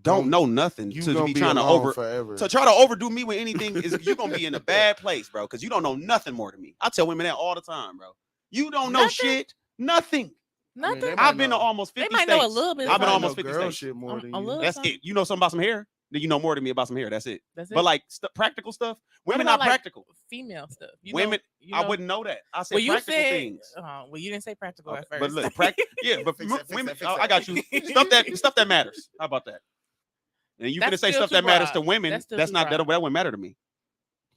Speaker 4: don't know nothing to be trying to try to overdo me with anything is you're gonna be in a bad place, bro, because you don't know nothing more than me. I tell women that all the time, bro. You don't know shit, nothing. I've been to almost 50 states.
Speaker 1: They might know a little bit.
Speaker 4: I've been almost 50 states.
Speaker 2: Shit more than
Speaker 1: you.
Speaker 4: That's it. You know something about some hair? Then you know more than me about some hair. That's it. But like practical stuff, women not practical.
Speaker 1: Female stuff.
Speaker 4: Women, I wouldn't know that. I said practical things.
Speaker 1: Well, you didn't say practical at first.
Speaker 4: But look, but women, I got you. Stuff that matters. How about that? And you gonna say stuff that matters to women? That's not that wouldn't matter to me.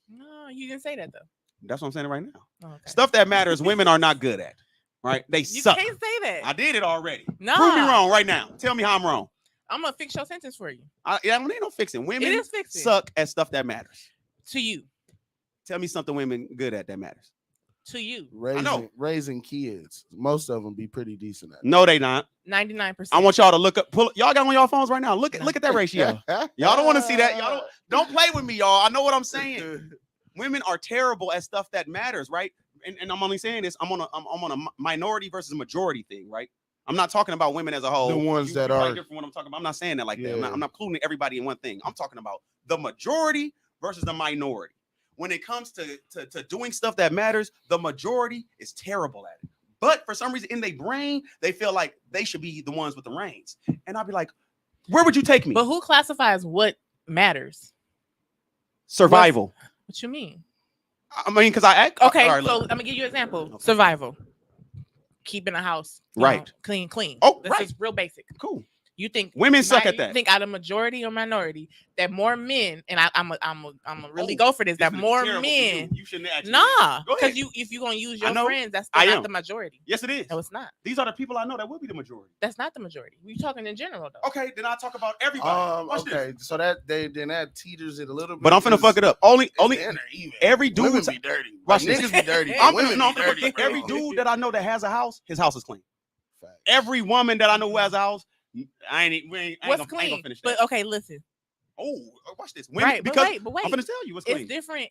Speaker 1: No, you didn't say that though.
Speaker 4: That's what I'm saying right now.
Speaker 1: Okay.
Speaker 4: Stuff that matters, women are not good at. Right? They suck.
Speaker 1: You can't say that.
Speaker 4: I did it already.
Speaker 1: No.
Speaker 4: Prove me wrong right now. Tell me how I'm wrong.
Speaker 1: I'm gonna fix your sentence for you.
Speaker 4: I don't need no fixing. Women
Speaker 1: it is fixing.
Speaker 4: suck at stuff that matters
Speaker 1: to you.
Speaker 4: Tell me something women good at that matters.
Speaker 1: To you,
Speaker 2: raising kids. Most of them be pretty decent at it.
Speaker 4: No, they not.
Speaker 1: 99%.
Speaker 4: I want y'all to look up. Y'all got on y'all phones right now. Look at that ratio. Y'all don't want to see that. Y'all don't play with me, y'all. I know what I'm saying. Women are terrible at stuff that matters, right? And I'm only saying this. I'm on a minority versus majority thing, right? I'm not talking about women as a whole.
Speaker 2: The ones that are
Speaker 4: different. What I'm talking about. I'm not saying that like that. I'm not including everybody in one thing. I'm talking about the majority versus the minority. When it comes to doing stuff that matters, the majority is terrible at it. But for some reason in their brain, they feel like they should be the ones with the reins. And I'll be like, where would you take me?
Speaker 1: But who classifies what matters?
Speaker 4: Survival.
Speaker 1: What you mean?
Speaker 4: I mean, because I act.
Speaker 1: Okay,
Speaker 4: right,
Speaker 1: so I'm gonna give you an example. Okay. Survival. Keeping a house
Speaker 4: right,
Speaker 1: clean.
Speaker 4: Oh,
Speaker 1: this is real basic.
Speaker 4: Cool.
Speaker 1: You think
Speaker 4: women suck at that?
Speaker 1: You think out of majority or minority that more men, and I'm a really go for this. That more men.
Speaker 3: You shouldn't actually.
Speaker 1: Nah, because if you're gonna use your friends, that's not the majority.
Speaker 4: Yes, it is.
Speaker 1: No, it's not.
Speaker 4: These are the people I know that will be the majority.
Speaker 1: That's not the majority. We're talking in general, though.
Speaker 4: Okay, then I'll talk about everybody.
Speaker 2: Okay, so that teeters it a little bit.
Speaker 4: But I'm finna fuck it up. Only every dude
Speaker 2: women be dirty.
Speaker 4: Watch
Speaker 2: niggas be dirty.
Speaker 4: Women be dirty. Every dude that I know that has a house, his house is clean. Fact. Every woman that I know who has a house. I ain't gonna finish that.
Speaker 1: But okay, listen.
Speaker 4: Oh, watch this. Women,
Speaker 1: right, but wait.
Speaker 4: I'm gonna tell you what's clean.
Speaker 1: It's different.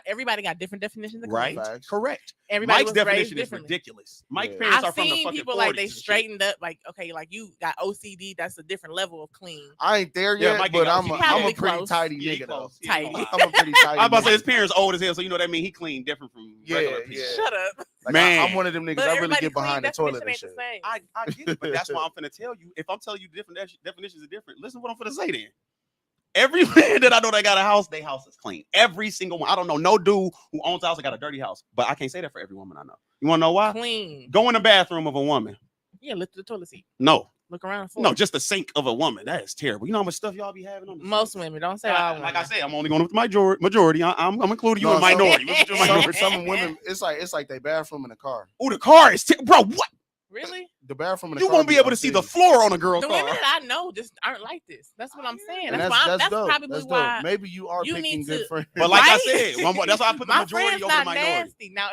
Speaker 1: everybody got different definitions of
Speaker 4: clean.
Speaker 1: Right,
Speaker 4: correct.
Speaker 1: Everybody
Speaker 4: Mike's definition is ridiculous. Mike's parents are from the fucking 40s. I've seen people like
Speaker 1: they straightened up, like okay, like you got OCD. That's a different level of clean.
Speaker 2: I ain't there yet, but I'm a pretty tidy nigga though.
Speaker 1: Tidy.
Speaker 2: I'm a pretty tidy.
Speaker 4: I'm about to say his parents old as hell, so you know what I mean. He clean different from regular people.
Speaker 1: Shut up,
Speaker 2: like, man. I'm one of them niggas. I really get behind the toilet and shit.
Speaker 4: I get it, but that's why I'm finna tell you. If I'm telling you different definitions are different, listen to what I'm finna say then. Every man that I know that got a house, their house is clean. Every single one. I don't know no dude who owns a house that got a dirty house. But I can't say that for every woman I know. You want to know why?
Speaker 1: Clean.
Speaker 4: Go in the bathroom of a woman.
Speaker 1: Yeah, lift the toilet seat.
Speaker 4: No.
Speaker 1: Look around the floor.
Speaker 4: No, just the sink of a woman. That is terrible. You know how much stuff y'all be having on the
Speaker 1: most sink? Women. Don't say all women.
Speaker 4: Like I said, I'm only going with the majority. I'm including you in minority.
Speaker 2: Some women, it's like they bathroom in a car.
Speaker 4: Oh, the car is bro, what?
Speaker 1: Really?
Speaker 2: The bathroom in the
Speaker 4: you
Speaker 2: car. You
Speaker 4: won't be able to see the floor on a girl car.
Speaker 1: The women that I know just aren't like this. That's what I'm saying.
Speaker 2: That's probably why. Maybe you are picking good friends.
Speaker 4: But like I said, that's why I put the majority over the minority.
Speaker 1: Nasty. Now,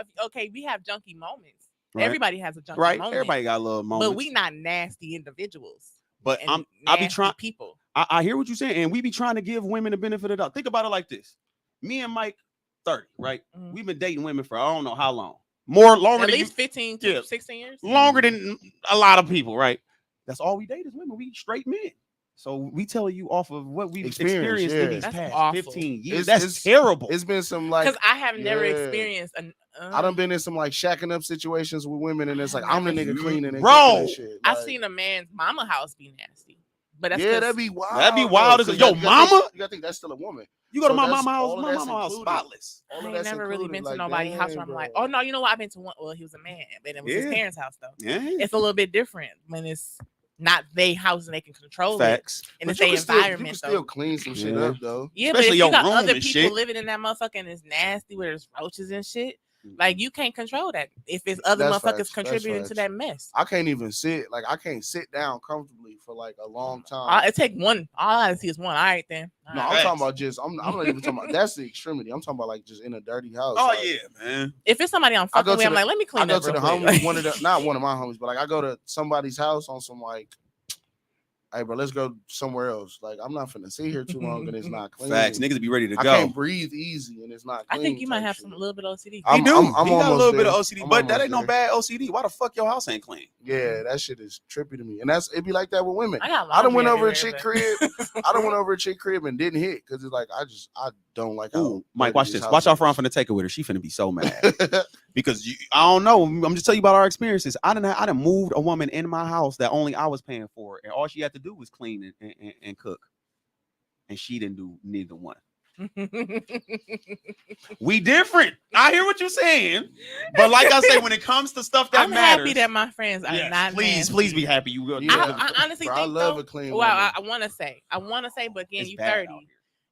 Speaker 1: we have junky moments. Right. Everybody has a junky moment.
Speaker 4: Everybody got a little moment.
Speaker 1: But we not nasty individuals.
Speaker 4: But I be trying
Speaker 1: people.
Speaker 4: I hear what you're saying, and we be trying to give women the benefit of the doubt. Think about it like this: me and Mike, 30, right? Mm-hmm. We've been dating women for I don't know how long. Longer
Speaker 1: at
Speaker 4: than
Speaker 1: least 15 to 16 years.
Speaker 4: Longer than a lot of people, right? That's all we date is women. We straight men. So we tell you off of what we've experienced in these past 15 years. That's terrible.
Speaker 2: It's been some like
Speaker 1: because I have never experienced
Speaker 2: I done been in some like shacking up situations with women, and it's like I'm the nigga cleaning.
Speaker 4: Bro,
Speaker 2: shit.
Speaker 1: I've seen a man's mama house be nasty. But that's
Speaker 2: that'd be wild.
Speaker 4: That'd be wild as yo mama.
Speaker 2: You gotta think that's still a woman.
Speaker 4: You go to my mama house. My mama house spotless.
Speaker 1: I ain't never really been to nobody's house where I'm like, oh no, you know what? I've been to one. Well, he was a man, but it was his parents' house though. Yeah, it's a little bit different when it's not their house and they can control it. And it's their environment. You
Speaker 2: can still clean some shit up though.
Speaker 1: Yeah, especially but if you got other people living in that motherfucker and it's nasty where there's roaches and shit. Like you can't control that if it's other motherfuckers contributing to that mess.
Speaker 2: I can't even sit. Like I can't sit down comfortably for like a long time.
Speaker 1: It take one. All I see is one. All right then.
Speaker 2: No, I'm talking about just. I'm not even talking about. That's the extremity. I'm talking about like just in a dirty house.
Speaker 4: Oh
Speaker 2: like,
Speaker 4: yeah, man.
Speaker 1: If it's somebody I'm fucking with, I'm like, let me clean.
Speaker 2: I go to the homies. One of the not one of my homies, but like I go to somebody's house on some like. Hey, bro, let's go somewhere else. Like, I'm not finna sit here too long and it's not clean.
Speaker 4: Facts, niggas be ready to go.
Speaker 2: I can't breathe easy and it's not clean.
Speaker 1: I think you might have a little bit of OCD.
Speaker 4: He got a little bit of OCD, but that ain't no bad OCD. Why the fuck your house ain't clean?
Speaker 2: Yeah, that shit is trippy to me. And it be like that with women. I done went over a chick crib. And didn't hit because it's like, I don't like how.
Speaker 4: Mike, watch this. Watch out for I'm finna take it with her. She finna be so mad. Because I don't know. I'm just telling you about our experiences. I done moved a woman in my house that only I was paying for, and all she had to do was clean and cook, and she didn't do neither one. We different. I hear what you're saying, but like I say, when it comes to stuff that matters, I'm
Speaker 1: happy that my friends are not.
Speaker 4: Please be happy. You will.
Speaker 1: I honestly think
Speaker 2: I love a clean.
Speaker 1: Well, I want to say, but again, you 30.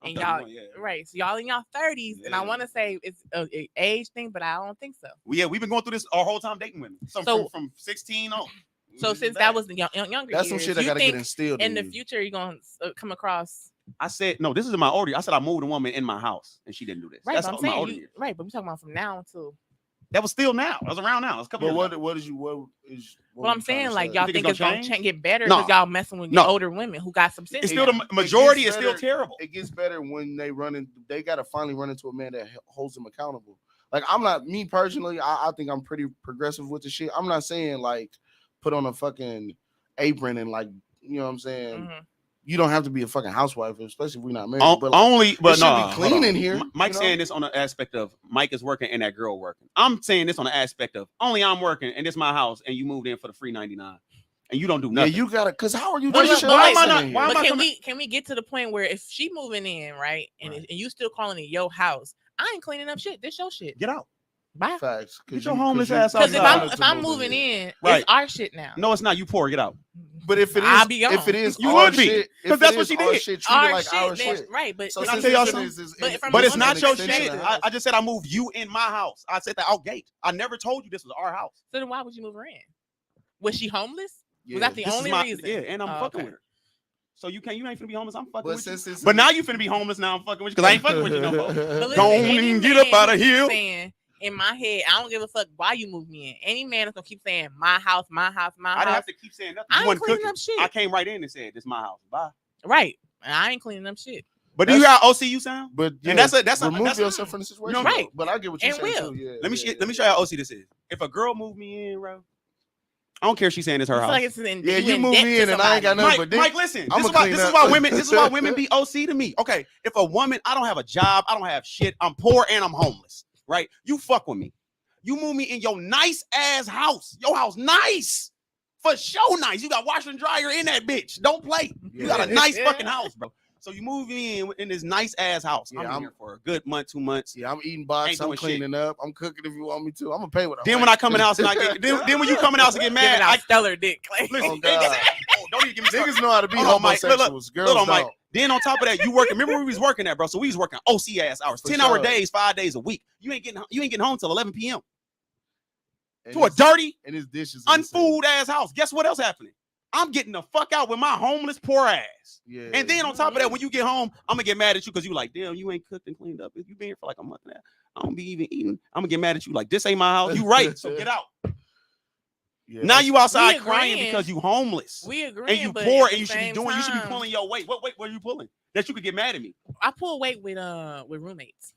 Speaker 1: And y'all, right? So y'all in y'all 30s, and I want to say it's an age thing, but I don't think so.
Speaker 4: We've been going through this our whole time dating women. So from 16 on.
Speaker 1: So since that was the younger,
Speaker 2: that's some shit I gotta get instilled
Speaker 1: in the future. You're gonna come across
Speaker 4: I said, no, this is my order. I said I moved a woman in my house, and she didn't do this.
Speaker 1: Right,
Speaker 4: That's
Speaker 1: but I'm
Speaker 4: my
Speaker 1: saying
Speaker 4: order.
Speaker 1: right, but we're talking about from now too.
Speaker 4: That was still now. That was around now. It's a couple.
Speaker 2: But
Speaker 4: years
Speaker 2: what is?
Speaker 1: Well, I'm saying like y'all
Speaker 4: You
Speaker 1: think
Speaker 4: think
Speaker 1: it's
Speaker 4: it's
Speaker 1: gonna
Speaker 4: gonna
Speaker 1: get better
Speaker 4: No.
Speaker 1: because y'all messing with
Speaker 4: No.
Speaker 1: older women who got some sense.
Speaker 4: It's still
Speaker 1: now.
Speaker 4: the majority
Speaker 2: It
Speaker 4: is
Speaker 2: gets
Speaker 4: still
Speaker 2: better.
Speaker 4: terrible.
Speaker 2: It gets better when they they got to finally run into a man that holds them accountable. Like I'm not me personally. I think I'm pretty progressive with the shit. I'm not saying like put on a fucking apron and like you know what I'm saying.
Speaker 1: Mhm.
Speaker 2: You don't have to be a fucking housewife, especially if we're not married. But like,
Speaker 4: Only, but
Speaker 2: it
Speaker 4: no,
Speaker 2: should be clean in here.
Speaker 4: Mike's
Speaker 2: you know?
Speaker 4: saying this on the aspect of Mike is working and that girl working. I'm saying this on the aspect of only I'm working and this my house and you moved in for the free 99 and you don't do nothing.
Speaker 2: Yeah, you gotta. Cause how are you?
Speaker 1: But
Speaker 2: just
Speaker 1: look, why am I
Speaker 2: chilling
Speaker 4: not-
Speaker 2: in
Speaker 4: why
Speaker 2: here?
Speaker 4: am
Speaker 1: But
Speaker 4: I
Speaker 1: can we get to the point where if she moving in, right, and
Speaker 4: Right.
Speaker 1: and you still calling it your house, I ain't cleaning up shit. This your shit.
Speaker 4: Get out.
Speaker 1: Bye.
Speaker 2: Facts.
Speaker 4: Get your homeless ass
Speaker 1: Because
Speaker 4: outside.
Speaker 1: if I'm moving in,
Speaker 4: Right.
Speaker 1: it's our shit now.
Speaker 4: No, it's not. You poor. Get out.
Speaker 2: But if it
Speaker 1: I'll
Speaker 2: is,
Speaker 1: be gone.
Speaker 2: if it is,
Speaker 4: You
Speaker 2: our
Speaker 4: would be,
Speaker 2: shit,
Speaker 4: 'cause
Speaker 2: if
Speaker 4: that's
Speaker 2: it
Speaker 4: what
Speaker 2: is
Speaker 4: she
Speaker 2: our
Speaker 4: did.
Speaker 2: shit, treat
Speaker 1: Our
Speaker 2: it like
Speaker 1: shit,
Speaker 2: our
Speaker 1: then-
Speaker 2: shit.
Speaker 1: right? But
Speaker 2: So
Speaker 4: Can I
Speaker 2: since
Speaker 4: tell y'all
Speaker 2: this
Speaker 4: something?
Speaker 2: is
Speaker 1: But if I'm
Speaker 4: But it's
Speaker 1: an
Speaker 4: not your
Speaker 2: extension
Speaker 4: shit.
Speaker 2: of the house.
Speaker 4: I just said I moved you in my house. I said that out gate. I never told you this was our house.
Speaker 1: so then why would you move her in? Was she homeless?
Speaker 2: Yeah.
Speaker 1: Was that the
Speaker 4: This is
Speaker 1: only
Speaker 4: my
Speaker 1: reason?
Speaker 4: yeah, and I'm
Speaker 1: Oh,
Speaker 4: fucking
Speaker 1: okay.
Speaker 4: with her. So you ain't finna be homeless. I'm fucking
Speaker 2: But
Speaker 4: with you.
Speaker 2: since it's
Speaker 4: But now you finna be homeless. Now I'm fucking with you because I ain't fucking with you no more.
Speaker 1: But listen,
Speaker 4: Go on
Speaker 1: any
Speaker 4: and get
Speaker 1: man
Speaker 4: up outta
Speaker 1: who keeps
Speaker 4: here.
Speaker 1: Saying in my head, I don't give a fuck why you move me in. Any man is gonna keep saying my house, my house, my
Speaker 4: I didn't
Speaker 1: house.
Speaker 4: have to keep saying nothing.
Speaker 1: I
Speaker 4: You
Speaker 1: ain't
Speaker 4: wasn't
Speaker 1: cleaning
Speaker 4: cooking.
Speaker 1: up shit.
Speaker 4: I came right in and said, "This is my house." Bye.
Speaker 1: Right. And I ain't cleaning up shit.
Speaker 4: But do you hear how OCU sound?
Speaker 2: But yeah,
Speaker 4: And that's a
Speaker 2: remove
Speaker 4: that's
Speaker 2: yourself from the situation.
Speaker 1: know, right.
Speaker 2: But I get what you're
Speaker 1: And
Speaker 2: saying
Speaker 1: will.
Speaker 2: too. Yeah.
Speaker 4: Let me
Speaker 2: yeah,
Speaker 4: let me show you how OC this is. If a girl moved me in, bro, I don't care if she's saying it's her
Speaker 1: You feel
Speaker 4: house.
Speaker 1: like it's in,
Speaker 2: Yeah, you
Speaker 1: in
Speaker 2: move
Speaker 1: debt
Speaker 2: me
Speaker 1: to
Speaker 2: in and I ain't got
Speaker 1: somebody.
Speaker 2: nothing
Speaker 4: Mike,
Speaker 2: but dick.
Speaker 4: Mike, listen.
Speaker 2: I'ma
Speaker 4: This is why
Speaker 2: clean
Speaker 4: this is
Speaker 2: up.
Speaker 4: why women this is why women be OC to me. Okay, if a woman, I don't have a job, I don't have shit, I'm poor and I'm homeless, right? You fuck with me. You move me in your nice ass house. Your house nice. For sure nice. You got washer and dryer in that bitch. Don't play. You got a nice fucking house, bro. So you move me in this nice ass house.
Speaker 2: Yeah,
Speaker 4: I'm here for a good month, 2 months.
Speaker 2: Yeah, I'm eating box.
Speaker 4: Ain't
Speaker 2: I'm
Speaker 4: doing
Speaker 2: cleaning up. I'm cooking if you want me to. I'm gonna pay what I
Speaker 4: Then
Speaker 2: want.
Speaker 4: when I come in the house and I get then when you come in the house and get
Speaker 1: Giving
Speaker 4: mad,
Speaker 1: out
Speaker 4: I
Speaker 1: stellar dick. Like,
Speaker 4: listen,
Speaker 2: Oh, God.
Speaker 4: don't even give me started.
Speaker 2: Niggas know how to be
Speaker 4: Hold on, Mike. Look,
Speaker 2: homosexuals. Girls
Speaker 4: Hold on, Mike.
Speaker 2: don't.
Speaker 4: Then on top of that, you working. Remember we was working that, bro. So we was working OC ass hours,
Speaker 2: For
Speaker 4: 10-hour
Speaker 2: sure.
Speaker 4: days, 5 days a week. You ain't getting home till 11 p.m.
Speaker 2: And
Speaker 4: to a
Speaker 2: his-
Speaker 4: dirty,
Speaker 2: and his dishes
Speaker 4: unfood ass house. Guess what else happening? I'm getting the fuck out with my homeless poor ass.
Speaker 2: Yeah.
Speaker 4: And then on top of that, when you get home, I'm gonna get mad at you because you like, damn, you ain't cooked and cleaned up. If you been here for like a month and a half, I don't be even eating. I'm gonna get mad at you like, this ain't my house. You right, so get out.
Speaker 2: Yeah,
Speaker 4: Now you outside
Speaker 1: We
Speaker 4: crying
Speaker 1: agreeing.
Speaker 4: because you homeless
Speaker 1: we agree.
Speaker 4: and you
Speaker 1: but
Speaker 4: poor
Speaker 1: at the
Speaker 4: and you should be
Speaker 1: same
Speaker 4: doing. You should be
Speaker 1: time,
Speaker 4: pulling your weight. What weight were you pulling? That you could get mad at me.
Speaker 1: I pull weight with roommates.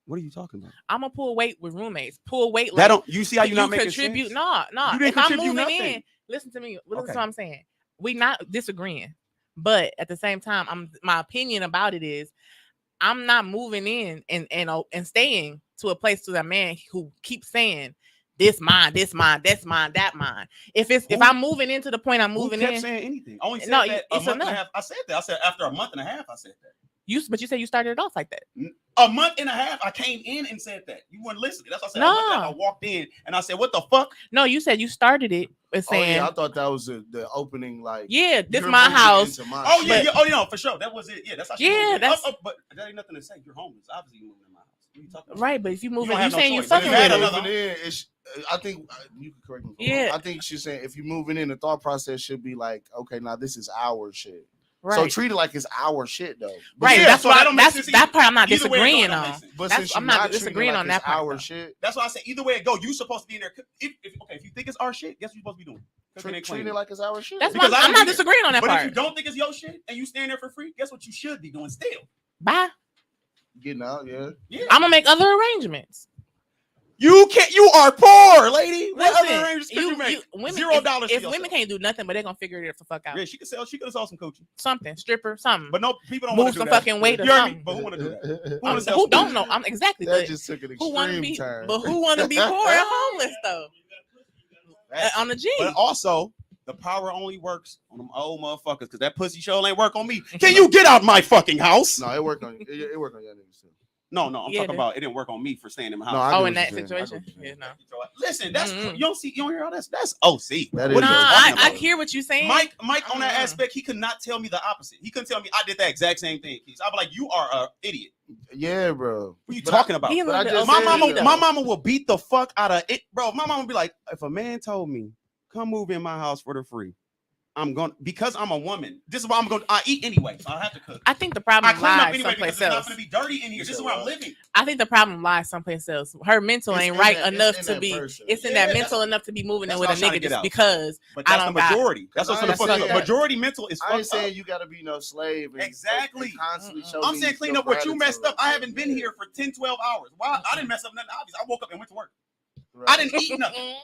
Speaker 4: What are you talking about?
Speaker 1: I'm gonna pull weight with roommates. Pull weight.
Speaker 4: That
Speaker 1: Like,
Speaker 4: don't. You see how you not making
Speaker 1: contribute?
Speaker 4: sense?
Speaker 1: No.
Speaker 4: You didn't
Speaker 1: If I'm
Speaker 4: contribute
Speaker 1: moving
Speaker 4: nothing.
Speaker 1: in, listen to me. Listen
Speaker 4: Okay.
Speaker 1: to what I'm saying. We not disagreeing, but at the same time, my opinion about it is, I'm not moving in and staying to a place to that man who keeps saying this mine, that's mine. If I'm moving into the point I'm moving
Speaker 4: Who kept
Speaker 1: in,
Speaker 4: saying anything? I only said
Speaker 1: No,
Speaker 4: that a
Speaker 1: it's
Speaker 4: month and a
Speaker 1: enough.
Speaker 4: half. I said that. I said after a month and a half. I said that.
Speaker 1: but you said you started it off like that.
Speaker 4: A month and a half. I came in and said that. You weren't listening. That's what I said.
Speaker 1: No.
Speaker 4: A month and a half, I walked in and I said, "What the fuck?"
Speaker 1: No, you said you started it with
Speaker 2: Oh
Speaker 1: saying,
Speaker 2: yeah, I thought that was the opening. Like,
Speaker 1: yeah, this
Speaker 2: you're
Speaker 1: my
Speaker 2: moving
Speaker 1: house.
Speaker 2: into my
Speaker 4: Oh
Speaker 2: shit.
Speaker 4: yeah,
Speaker 1: But-
Speaker 4: yeah. Oh no, for sure. That was it. Yeah, that's how she
Speaker 1: Yeah,
Speaker 4: moved in.
Speaker 1: that's-
Speaker 4: but that ain't nothing to say. You're homeless. Obviously, you moving in my house. What are you talking about?
Speaker 1: Right, but if you move
Speaker 4: don't
Speaker 1: in,
Speaker 4: have
Speaker 1: you
Speaker 4: no
Speaker 1: saying you
Speaker 4: choice.
Speaker 1: fucking
Speaker 4: If
Speaker 1: with
Speaker 4: you
Speaker 1: her.
Speaker 4: had
Speaker 2: Moving in, I think you can correct me. If I'm wrong.
Speaker 1: Yeah.
Speaker 2: I think she's saying if you're moving in, the thought process should be like, okay, now this is our shit.
Speaker 1: Right.
Speaker 2: So treat it like it's our shit though. But
Speaker 1: Right,
Speaker 4: Yeah,
Speaker 1: that's
Speaker 4: so
Speaker 1: what
Speaker 4: that don't make
Speaker 1: that's
Speaker 4: sense
Speaker 1: that part I'm not
Speaker 4: Either way it go, it
Speaker 1: disagreeing
Speaker 4: don't make
Speaker 1: on.
Speaker 4: sense.
Speaker 2: But
Speaker 1: That's-
Speaker 2: since
Speaker 1: I'm
Speaker 2: you're
Speaker 1: not
Speaker 2: not treating
Speaker 1: disagreeing
Speaker 2: it like
Speaker 1: on that
Speaker 2: it's
Speaker 1: part,
Speaker 2: our
Speaker 1: though.
Speaker 2: shit.
Speaker 4: That's why I said either way it go, you supposed to be in there. If you think it's our shit, guess what you supposed to be doing? Cooking and
Speaker 2: Treat
Speaker 4: cleaning.
Speaker 2: it like it's our shit.
Speaker 1: That's
Speaker 4: Because
Speaker 1: why
Speaker 4: I
Speaker 1: I'm
Speaker 4: don't
Speaker 1: not
Speaker 4: either.
Speaker 1: disagreeing on that
Speaker 4: But if you
Speaker 1: part.
Speaker 4: don't think it's your shit and you stand there for free, guess what you should be doing still?
Speaker 1: Bye.
Speaker 2: Getting out, yeah.
Speaker 4: Yeah.
Speaker 1: I'm gonna make other arrangements.
Speaker 4: You can't. You are poor, lady. What
Speaker 1: Listen,
Speaker 4: other arrangements could you make?
Speaker 1: women,
Speaker 4: $0
Speaker 1: If
Speaker 4: for
Speaker 1: women
Speaker 4: yourself.
Speaker 1: can't do nothing, but they're gonna figure it the fuck out.
Speaker 4: Yeah, she could sell. She could have sold some coochie.
Speaker 1: Something, stripper, something.
Speaker 4: But no, people don't
Speaker 1: Move
Speaker 4: want to do
Speaker 1: some
Speaker 4: that.
Speaker 1: fucking weight or
Speaker 4: You heard me?
Speaker 1: something.
Speaker 4: But who want to do that?
Speaker 1: I'm-
Speaker 4: wanna sell
Speaker 1: who
Speaker 4: some
Speaker 1: don't
Speaker 4: coochie?
Speaker 1: know? I'm exactly.
Speaker 2: That
Speaker 1: But
Speaker 2: just took an
Speaker 1: who want to
Speaker 2: extreme
Speaker 1: be?
Speaker 2: turn.
Speaker 1: But who want to be poor and homeless though? On the G.
Speaker 4: But also, the power only works on them old motherfuckers because that pussy show ain't work on me. Can you get out my fucking house?
Speaker 2: No, it worked on you. It worked on y'all niggas too.
Speaker 4: No, I'm
Speaker 1: Yeah,
Speaker 4: talking
Speaker 1: it-
Speaker 4: about it didn't work on me for staying in my house.
Speaker 2: No, I
Speaker 1: Oh,
Speaker 2: get
Speaker 1: in
Speaker 2: what
Speaker 1: that
Speaker 2: you're saying. I
Speaker 1: situation,
Speaker 2: get what
Speaker 1: yeah,
Speaker 2: you're
Speaker 1: no.
Speaker 4: Listen, that's
Speaker 1: Mm-mm.
Speaker 4: you don't see. You don't hear all that. That's OC.
Speaker 2: That
Speaker 4: What
Speaker 2: is
Speaker 4: are you
Speaker 1: Nah,
Speaker 4: talking
Speaker 1: I
Speaker 4: about?
Speaker 1: hear what you're saying.
Speaker 4: Mike on that
Speaker 1: Mm.
Speaker 4: aspect, he could not tell me the opposite. He couldn't tell me I did that exact same thing. Keith. I'd be like, you are an idiot.
Speaker 2: Yeah, bro.
Speaker 4: What are you
Speaker 2: But
Speaker 4: talking about?
Speaker 1: He a
Speaker 2: But
Speaker 1: little
Speaker 2: I
Speaker 1: bit
Speaker 2: just
Speaker 4: My
Speaker 2: said
Speaker 4: mama,
Speaker 2: that.
Speaker 4: my mama will beat the fuck out of it, bro. My mama would be like, if a man told me, come move in my house for the free, because I'm a woman. This is why I eat anyway, so I have to cook.
Speaker 1: I think the problem
Speaker 4: I clean up
Speaker 1: lies
Speaker 4: anyway
Speaker 1: someplace
Speaker 4: because it's not
Speaker 1: else.
Speaker 4: going to be dirty in here. This is where I'm living.
Speaker 1: I think the problem lies someplace else. Her mental ain't right enough to be. It's in that mental enough to be moving in with a nigga just because.
Speaker 4: But that's the majority. That's what's the fuck up. Majority mental is fucked up.
Speaker 2: I ain't saying you got to be no slave.
Speaker 4: Exactly. I'm saying clean up what you messed up. I haven't been here for 10, 12 hours. Why? I didn't mess up nothing obvious. I woke up and went to work. Right. I didn't eat nothing.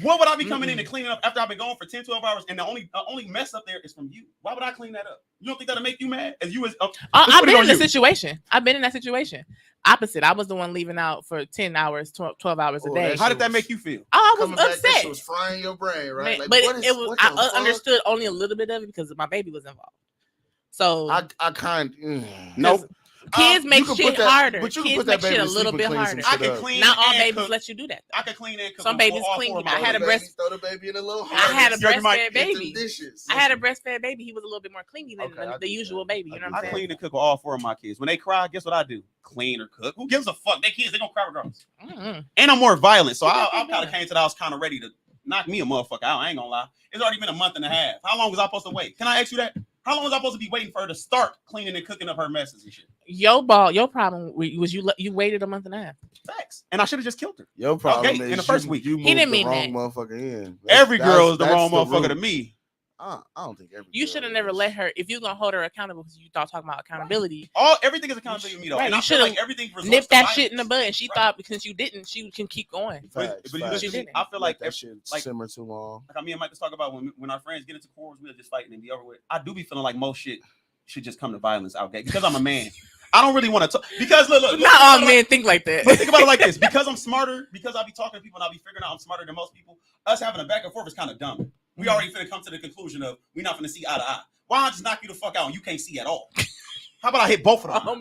Speaker 4: What would I be coming in and cleaning up after I've been gone for 10, 12 hours and the only mess up there is from you? Why would I clean that up? You don't think that'll make you mad? As you
Speaker 1: I've been in the situation. I've been in that situation. Opposite. I was the one leaving out for 10 hours, 12 hours a day.
Speaker 4: How did that make you feel?
Speaker 1: I was upset.
Speaker 2: That shit was frying your brain, right?
Speaker 1: Man, like, but it was. I understood only a little bit of it because my baby was involved. So
Speaker 2: I kind
Speaker 1: nope. Kids make shit harder.
Speaker 2: But you
Speaker 1: Kids make shit a little bit harder.
Speaker 4: I can clean.
Speaker 1: Not all babies let you do that.
Speaker 4: I can clean and cook.
Speaker 1: Some babies clean. I had a breast.
Speaker 2: Throw the baby in a little.
Speaker 1: I had a breastfed baby. I had a breastfed baby. He was a little bit more clingy than the usual baby. You know what I'm saying?
Speaker 4: I clean and cook with all 4 of my kids. When they cry, guess what I do? Clean or cook. Who gives a fuck? They kids. They gonna cry regardless. And I'm more violent, so I kind of came to the house kind of ready to knock me a motherfucker out. I ain't gonna lie. It's already been a month and a half. How long was I supposed to wait? Can I ask you that? How long was I supposed to be waiting for her to start cleaning and cooking up her messes and shit?
Speaker 1: Your problem was you waited a month and a half.
Speaker 4: Facts. And I should have just killed her.
Speaker 2: Your problem is
Speaker 4: in the first week.
Speaker 2: You
Speaker 1: he didn't mean
Speaker 2: the wrong
Speaker 1: that.
Speaker 2: Motherfucker in.
Speaker 4: Every girl is the wrong motherfucker to me.
Speaker 2: I don't think every.
Speaker 1: You should have never let her. If you're gonna hold her accountable, because you thought talking about accountability.
Speaker 4: Everything is accountability to me though.
Speaker 1: Right.
Speaker 4: And I feel like everything
Speaker 1: nipped that shit in the bud, and she thought because you didn't, she can keep going.
Speaker 4: But you didn't. I feel like
Speaker 2: that shit simmer too long.
Speaker 4: Like me and Mike was talking about when our friends get into quarrels, we'll just fighting and be over with. I do be feeling like most shit should just come to violence out there because I'm a man. I don't really want to talk because look,
Speaker 1: not all men think like that.
Speaker 4: But think about it like this: because I'm smarter, because I be talking to people and I be figuring out I'm smarter than most people. Us having a back and forth is kind of dumb. We already finna come to the conclusion of we're not finna see eye to eye. Why not just knock you the fuck out and you can't see at all? How about I hit both of them?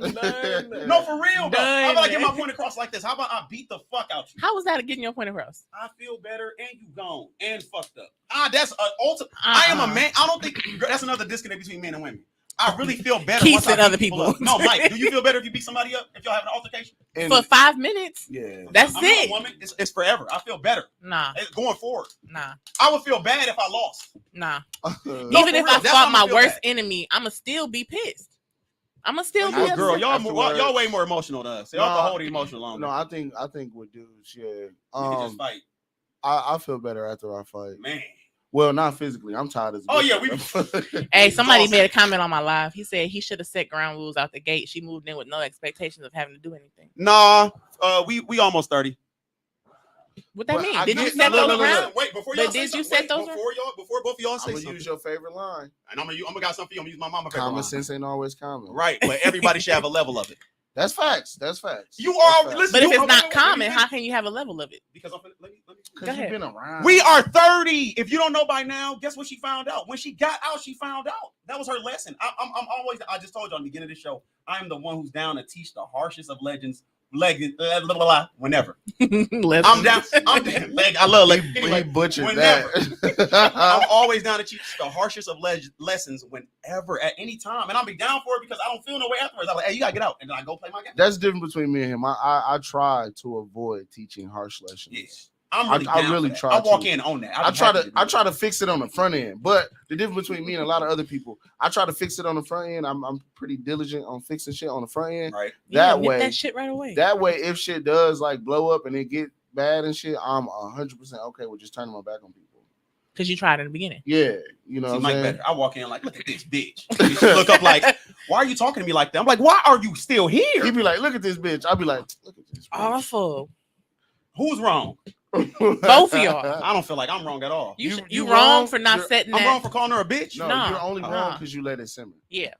Speaker 4: No, for real, bro. How about I get my point across like this? How about I beat the fuck out you?
Speaker 1: How was that getting your point across?
Speaker 4: I feel better and you gone and fucked up. That's an ultimate. I am a man. I don't think that's another disconnect between men and women. I really feel better.
Speaker 1: Keith and other people.
Speaker 4: No, Mike, do you feel better if you beat somebody up? If y'all have an altercation?
Speaker 1: For 5 minutes?
Speaker 2: Yeah.
Speaker 1: That's
Speaker 4: I'm
Speaker 1: it.
Speaker 4: Not a woman. It's forever. I feel better.
Speaker 1: Nah.
Speaker 4: It's going forward.
Speaker 1: Nah.
Speaker 4: I would feel bad if I lost.
Speaker 1: Nah.
Speaker 4: No,
Speaker 1: even if I fought my worst enemy, I'ma still be pissed. I'ma still be upset.
Speaker 4: Girl, y'all way more emotional than us. Y'all can hold the emotion longer.
Speaker 2: No, I think with dudes, yeah.
Speaker 4: We can just fight.
Speaker 2: I feel better after I fight.
Speaker 4: Man.
Speaker 2: Well, not physically. I'm tired as.
Speaker 4: Oh yeah,
Speaker 1: Hey, somebody made a comment on my live. He said he should have set ground rules out the gate. She moved in with no expectations of having to do anything.
Speaker 4: Nah, we almost 30.
Speaker 1: What that mean? Did you set those ground?
Speaker 4: Wait, before y'all say
Speaker 1: you set those
Speaker 4: before both of y'all say something.
Speaker 2: Use your favorite line.
Speaker 4: And I'm gonna got something for you. I'm gonna use my mama.
Speaker 2: Common sense ain't always common.
Speaker 4: Right, but everybody should have a level of it.
Speaker 2: That's facts.
Speaker 4: You are listen.
Speaker 1: But if it's not common, how can you have a level of it?
Speaker 4: Because let me.
Speaker 2: Because you've been around.
Speaker 4: We are 30. If you don't know by now, guess what she found out? When she got out, she found out. That was her lesson. I'm always. I just told you on the beginning of the show. I am the one who's down to teach the harshest of legends. Whenever I'm down. I love like
Speaker 2: anyway, butchered that.
Speaker 4: I'm always down to teach the harshest of lessons whenever at any time, and I'll be down for it because I don't feel no way afterwards. I'm like, hey, you gotta get out, and then I go play my game.
Speaker 2: That's different between me and him. I try to avoid teaching harsh lessons.
Speaker 4: Yeah.
Speaker 2: I really try.
Speaker 4: I walk in on that.
Speaker 2: I try to fix it on the front end, but the difference between me and a lot of other people, I try to fix it on the front end. I'm pretty diligent on fixing shit on the front end.
Speaker 4: Right.
Speaker 2: That way,
Speaker 1: that shit right away.
Speaker 2: That way, if shit does like blow up and it get bad and shit, I'm 100% okay with just turning my back on people.
Speaker 1: Because you tried in the beginning.
Speaker 2: Yeah, you know.
Speaker 4: What I'm saying? I walk in like, look at this bitch. She look up like, why are you talking to me like that? I'm like, why are you still here?
Speaker 2: He'd be like, look at this bitch. I'd be like, look at this bitch.
Speaker 1: Awful.
Speaker 4: Who's wrong?
Speaker 1: Both of y'all.
Speaker 4: I don't feel like I'm wrong at all.
Speaker 1: You wrong for not setting that.
Speaker 4: I'm wrong for calling her a bitch.
Speaker 2: No, you're only wrong because you let it simmer.
Speaker 1: Yeah,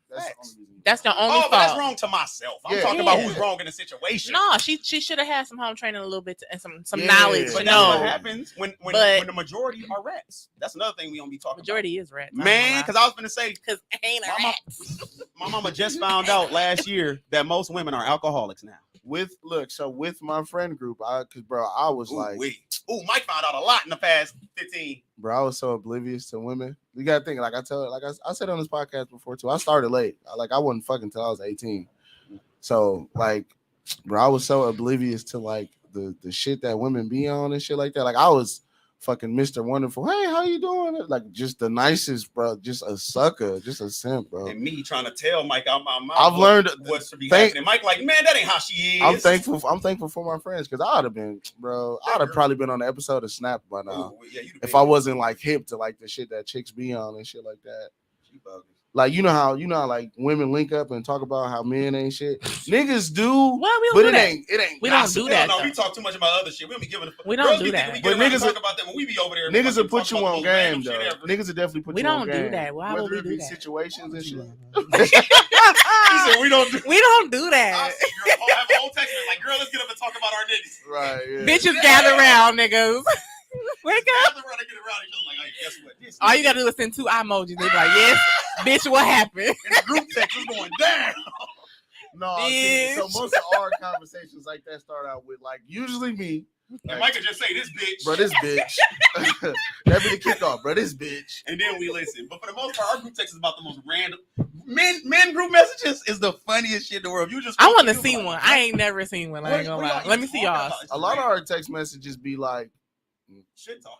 Speaker 2: that's
Speaker 1: the only fault.
Speaker 4: But that's wrong to myself. I'm talking about who's wrong in the situation.
Speaker 1: No, she should have had some home training a little bit and some knowledge.
Speaker 4: But that's what happens when the majority are rats. That's another thing we don't be talking
Speaker 1: majority
Speaker 4: about.
Speaker 1: Is rats.
Speaker 4: Man, because I was gonna say
Speaker 1: because ain't a rats.
Speaker 4: My mama just found out last year that most women are alcoholics now.
Speaker 2: With my friend group, I was
Speaker 4: Mike found out a lot in the past 15.
Speaker 2: Bro, I was so oblivious to women. You gotta think, like I said on this podcast before too. I started late. I wasn't fucking till I was 18. So like, bro, I was so oblivious to like the shit that women be on and shit like that. Like I was fucking Mr. Wonderful. Hey, how you doing? Like just the nicest, bro. Just a sucker, just a simp, bro.
Speaker 5: And me trying to tell Mike out my mouth.
Speaker 2: I've learned
Speaker 5: what's to be happening. Mike, like, man, that ain't how she is.
Speaker 2: I'm thankful for my friends because I'd have been, bro. I'd have probably been on the episode of Snap by now.
Speaker 5: Ooh, yeah,
Speaker 2: if I wasn't like hip to like the shit that chicks be on and shit like that. Like you know how like women link up and talk about how men ain't shit. Niggas do,
Speaker 1: well, we
Speaker 2: but
Speaker 1: do
Speaker 2: it
Speaker 1: that.
Speaker 2: ain't.
Speaker 1: We don't do that.
Speaker 5: No, we talk too much about other shit. We don't be giving.
Speaker 1: We don't do that.
Speaker 5: But niggas talk about that when we be over there.
Speaker 2: Niggas will put you on game, though. Niggas will definitely put you on game.
Speaker 1: We don't do that. Why would we do that?
Speaker 2: Situations and shit.
Speaker 5: He said we don't do.
Speaker 1: We don't do that.
Speaker 5: I have a whole text like, girl, let's get up and talk about our niggas.
Speaker 2: Right. Yeah.
Speaker 1: Bitches gather around, niggas. Wake up. All you gotta do is send 2 emojis. They be like, yes, bitch, what happened?
Speaker 5: And the group text is going down.
Speaker 2: No, so most of our conversations like that start out with like usually me.
Speaker 5: And Mike could just say this bitch.
Speaker 2: Bro, this bitch. That be the kickoff, bro. This bitch.
Speaker 5: And then we listen. But for the most part, our group text is about the most random. Men group messages is the funniest shit in the world. You just
Speaker 1: I want to see one. I ain't never seen one. I ain't gonna lie. Let me see y'all.
Speaker 2: A lot of our text messages be like
Speaker 5: shit talking.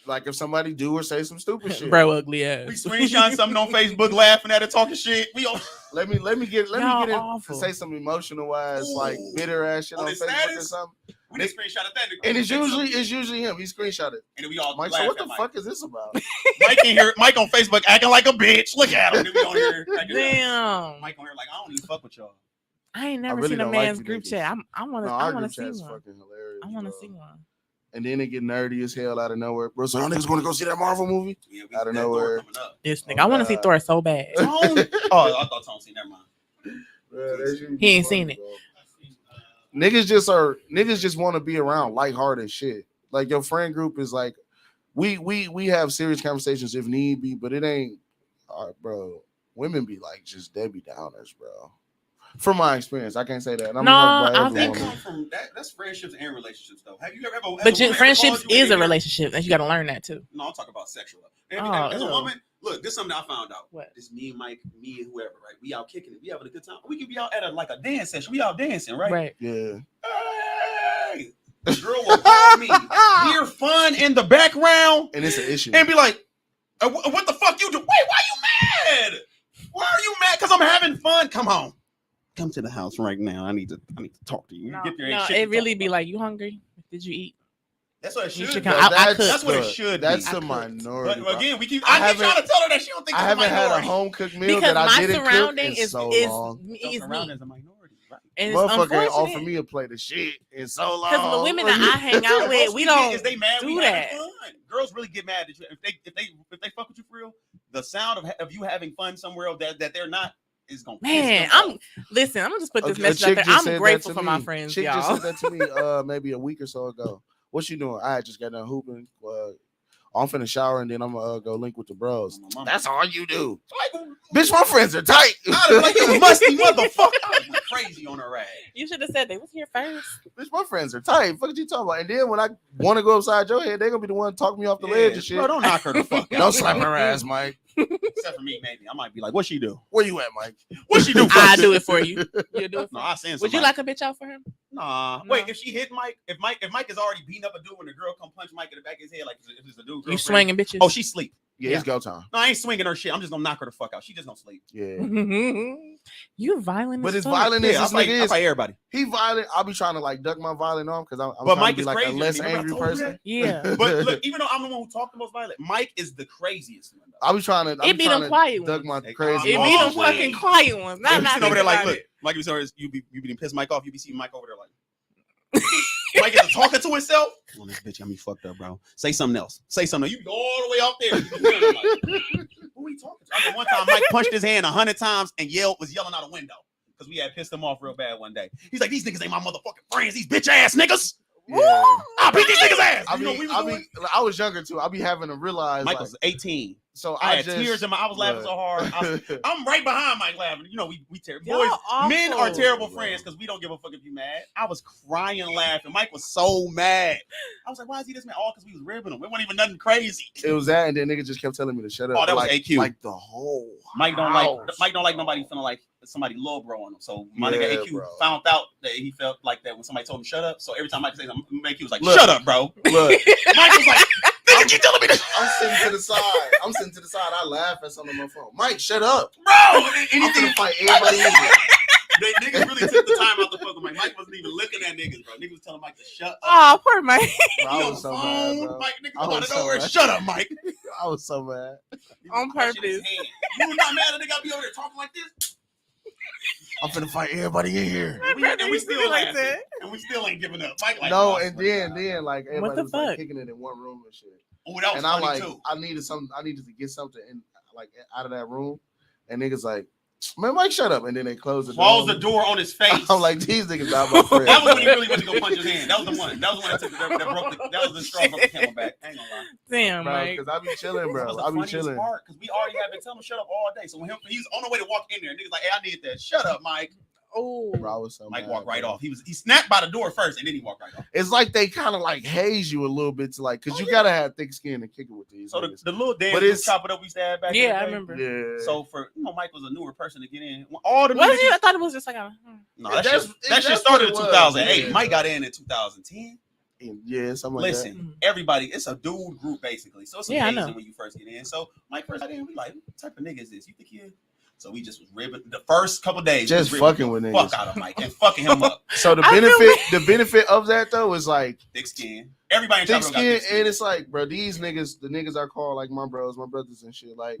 Speaker 2: Like if somebody do or say some stupid shit,
Speaker 1: bro, ugly ass.
Speaker 5: We screenshot something on Facebook, laughing at it, talking shit. We all...
Speaker 2: let me get in to say some emotional wise, like bitter ass shit on Facebook status? Or something.
Speaker 5: We just screenshotted that,
Speaker 2: and it's usually him. He screenshotted it,
Speaker 5: and then we all
Speaker 2: Mike. So what the fuck is this about?
Speaker 5: Mike on Facebook acting like a bitch. Look at him. We on here.
Speaker 1: Damn.
Speaker 5: Mike on here like I don't even fuck with y'all.
Speaker 1: I ain't never seen a man's group chat. I want to see one.
Speaker 2: Fucking hilarious.
Speaker 1: I want to see one.
Speaker 2: And then it get nerdy as hell out of nowhere. Bro, so y'all niggas going to go see that Marvel movie?
Speaker 5: Yeah,
Speaker 2: out of nowhere.
Speaker 1: This nigga, I want to see Thor so bad.
Speaker 5: Oh, I thought Tone seen that, man.
Speaker 2: Bro,
Speaker 1: he ain't seen it.
Speaker 2: Niggas just want to be around lighthearted shit. Like your friend group is like, we have serious conversations if need be, but it ain't, bro. Women be like just Debbie Downers, bro. From my experience, I can't say that.
Speaker 1: I think
Speaker 5: from that's friendships and relationships, though. Have you ever?
Speaker 1: But friendships is a relationship, and you got to learn that too.
Speaker 5: No, I'm talking about sexual. As a woman, look, this is something I found out.
Speaker 1: What?
Speaker 5: This me and Mike, me and whoever, right? We out kicking it. We having a good time. We can be out at a dance session. We out dancing, right?
Speaker 1: Right.
Speaker 2: Yeah.
Speaker 5: Hey, the girl will call me. Hear fun in the background,
Speaker 2: and it's an issue,
Speaker 5: and be like, "What the fuck you do? Wait, why you mad? Why are you mad? Because I'm having fun. Come on." Come to the house right now. I need to talk to you.
Speaker 1: No, it really be like, you hungry? Did you eat?
Speaker 5: That's what it should be.
Speaker 2: That's
Speaker 5: what it should be.
Speaker 2: That's the minority.
Speaker 5: But again, I keep trying to tell her that she don't think
Speaker 2: I haven't had a home cooked meal
Speaker 1: because
Speaker 2: that I didn't cook in
Speaker 1: is
Speaker 2: so long.
Speaker 1: Is me.
Speaker 5: As a minority, right?
Speaker 1: And
Speaker 2: motherfucker ain't offer me a plate of shit in so long.
Speaker 1: Because the women that I hang out with, we don't
Speaker 5: is they mad
Speaker 1: do that.
Speaker 5: Girls really get mad at you if they fuck with you for real. The sound of you having fun somewhere else that they're not.
Speaker 1: Man, I'm gonna just put this message out there. I'm grateful for my friends,
Speaker 2: Chick
Speaker 1: y'all.
Speaker 2: just said that to me maybe a week or so ago. What you doing? I just got done hooping. I'm finna shower and then I'm gonna go link with the bros. That's all you do. Like, bitch, my friends are tight.
Speaker 5: Like a musty motherfucker. I'm crazy on her ass.
Speaker 1: You should have said they was here first.
Speaker 2: Bitch, my friends are tight. Fuck you talking about? And then when I want to go upside your head, they're gonna be the one talking me off the ledge and shit.
Speaker 5: Bro, don't knock her the fuck out.
Speaker 2: Don't slap her ass, Mike.
Speaker 5: Except for me, maybe. I might be like, what she do?
Speaker 2: Where you at, Mike?
Speaker 5: What she do?
Speaker 1: I'll do it for you. You'll do it for
Speaker 5: no, I send
Speaker 1: Would you like a bitch out for him?
Speaker 5: Nah. Wait, if she hit Mike, if Mike is already beating up a dude when the girl come punch Mike in the back of his head, like if it's a dude,
Speaker 1: you swinging bitches?
Speaker 5: Oh, she sleep.
Speaker 2: Yeah, it's go time.
Speaker 5: No, I ain't swinging her shit. I'm just gonna knock her the fuck out. She just gonna sleep.
Speaker 2: Yeah.
Speaker 1: You violent,
Speaker 2: but as violent as this nigga is,
Speaker 5: everybody.
Speaker 2: He violent. I'll be trying to like duck my violent arm because I'm
Speaker 5: but
Speaker 2: trying
Speaker 5: Mike
Speaker 2: to be
Speaker 5: is
Speaker 2: like
Speaker 5: crazy.
Speaker 2: a less angry person.
Speaker 1: Yeah.
Speaker 5: But look, even though I'm the one who talked the most violent, Mike is the craziest one.
Speaker 2: I'll be trying to.
Speaker 1: It be them quiet
Speaker 2: duck
Speaker 1: ones.
Speaker 2: my crazy.
Speaker 1: It be them fucking quiet ones. Not
Speaker 5: over there like, look, Mike, you be piss Mike off. You be seeing Mike over there like. Mike is talking to himself. Oh, this bitch got me fucked up, bro. Say something else. Say something. You go all the way out there. Who he talking to? I mean, one time Mike punched his hand 100 times and was yelling out a window because we had pissed him off real bad one day. He's like, these niggas ain't my motherfucking friends. These bitch ass niggas.
Speaker 2: Yeah.
Speaker 5: I beat these niggas ass.
Speaker 2: I was younger too. I'll be having to realize.
Speaker 5: Mike was 18.
Speaker 2: So
Speaker 5: I had tears in my. I was laughing so hard. I'm right behind Mike laughing. You know, we terrible. Boys, men are terrible friends because we don't give a fuck if you mad. I was crying laughing. Mike was so mad. I was like, why is he this mad? All because we was ribbing him. It wasn't even nothing crazy.
Speaker 2: It was that, and then nigga just kept telling me to shut up.
Speaker 5: Oh, that was AQ.
Speaker 2: Like the whole.
Speaker 5: Mike don't like nobody feeling like somebody low bro on him. So my
Speaker 2: Yeah,
Speaker 5: nigga AQ
Speaker 2: bro.
Speaker 5: found out that he felt like that when somebody told him shut up. So every time Mike say something, Mike was like,
Speaker 2: Look.
Speaker 5: shut up, bro.
Speaker 2: Look,
Speaker 5: Mike was like, nigga, keep telling me this.
Speaker 2: I'm sitting to the side. I laugh at something on my phone. Mike, shut up.
Speaker 5: Bro,
Speaker 2: I'm
Speaker 5: anything
Speaker 2: gonna fight everybody in here.
Speaker 5: They niggas really took the time out to fuck with Mike. Mike wasn't even looking at niggas, bro. Niggas was telling Mike to shut up.
Speaker 1: Oh, poor Mike.
Speaker 2: Bro, I
Speaker 5: He on
Speaker 2: was
Speaker 5: the
Speaker 2: so
Speaker 5: phone,
Speaker 2: mad, bro.
Speaker 5: Mike, niggas
Speaker 2: I
Speaker 5: out
Speaker 2: was
Speaker 5: of
Speaker 2: so
Speaker 5: nowhere.
Speaker 2: mad.
Speaker 5: Shut up, Mike.
Speaker 2: I was so mad.
Speaker 1: On
Speaker 5: Crushing his
Speaker 1: purpose.
Speaker 5: hand. You was not mad that they got me over there talking like this?
Speaker 2: I'm finna fight everybody in here.
Speaker 5: And we
Speaker 1: used to
Speaker 5: still
Speaker 1: be like
Speaker 5: laughing.
Speaker 1: that.
Speaker 5: And we still ain't giving up. Mike like,
Speaker 2: No,
Speaker 5: oh, I
Speaker 2: and
Speaker 5: swear to
Speaker 2: then
Speaker 5: God.
Speaker 2: like
Speaker 1: What
Speaker 2: everybody
Speaker 1: the
Speaker 2: was like
Speaker 1: fuck?
Speaker 2: kicking it in one room and shit.
Speaker 5: Oh, that was
Speaker 2: And I'm
Speaker 5: funny
Speaker 2: like,
Speaker 5: too.
Speaker 2: I needed to get something in like out of that room. And niggas like, man, Mike, shut up. And then they close the door.
Speaker 5: Close the door on his face.
Speaker 2: I'm like, these niggas not my friends.
Speaker 5: That was when he
Speaker 2: bro.
Speaker 5: really went to go punch his hand. That was the one. That was the one that took that broke the, that was the straw that broke the camel back. I ain't gonna lie.
Speaker 1: Damn,
Speaker 2: Bro,
Speaker 1: Mike.
Speaker 2: because I be chilling,
Speaker 5: That
Speaker 2: bro.
Speaker 5: was the
Speaker 2: I be
Speaker 5: funniest
Speaker 2: chilling.
Speaker 5: part because we already had been telling him shut up all day. So when he's on the way to walk in there, niggas like, hey, I need that. Shut up, Mike.
Speaker 1: Oh,
Speaker 2: Bro, I was so
Speaker 5: Mike
Speaker 2: mad,
Speaker 5: walked right
Speaker 2: bro.
Speaker 5: off. He snapped by the door first and then he walked right off.
Speaker 2: It's like they kind of like haze you a little bit to like, because you gotta have thick skin to kick it with these.
Speaker 5: So
Speaker 2: niggas.
Speaker 5: the little dance
Speaker 2: But
Speaker 5: we
Speaker 2: it's-
Speaker 5: chop it up we used to have back in the
Speaker 1: yeah, I
Speaker 5: day.
Speaker 1: remember.
Speaker 2: Yeah.
Speaker 5: So for Mike was a newer person to get in. All the
Speaker 1: Was
Speaker 5: niggas,
Speaker 1: it? I thought it was just like a.
Speaker 5: no,
Speaker 2: Yeah,
Speaker 5: that shit
Speaker 2: that's
Speaker 5: started in
Speaker 2: what it was.
Speaker 5: 2008.
Speaker 2: Yeah.
Speaker 5: Mike got in 2010.
Speaker 2: Yeah, something like
Speaker 5: Listen,
Speaker 1: Mhm.
Speaker 5: everybody, it's a dude group basically. So it's
Speaker 1: Yeah, I
Speaker 5: amazing
Speaker 1: know.
Speaker 5: when you first get in. So Mike first got in, we like, what type of nigga is this? You think he is? So we just was ribbing the first couple days.
Speaker 2: Just
Speaker 5: we was
Speaker 2: fucking
Speaker 5: ribbing
Speaker 2: with
Speaker 5: the
Speaker 2: niggas.
Speaker 5: fuck out of Mike and fucking him up.
Speaker 2: that. So the
Speaker 1: I feel
Speaker 2: benefit of that though is like
Speaker 5: Thick skin. Everybody in
Speaker 2: thick
Speaker 5: Chapel got
Speaker 2: skin,
Speaker 5: thick skin.
Speaker 2: and it's like, bro, these niggas, the niggas I call like my brothers and shit. Like,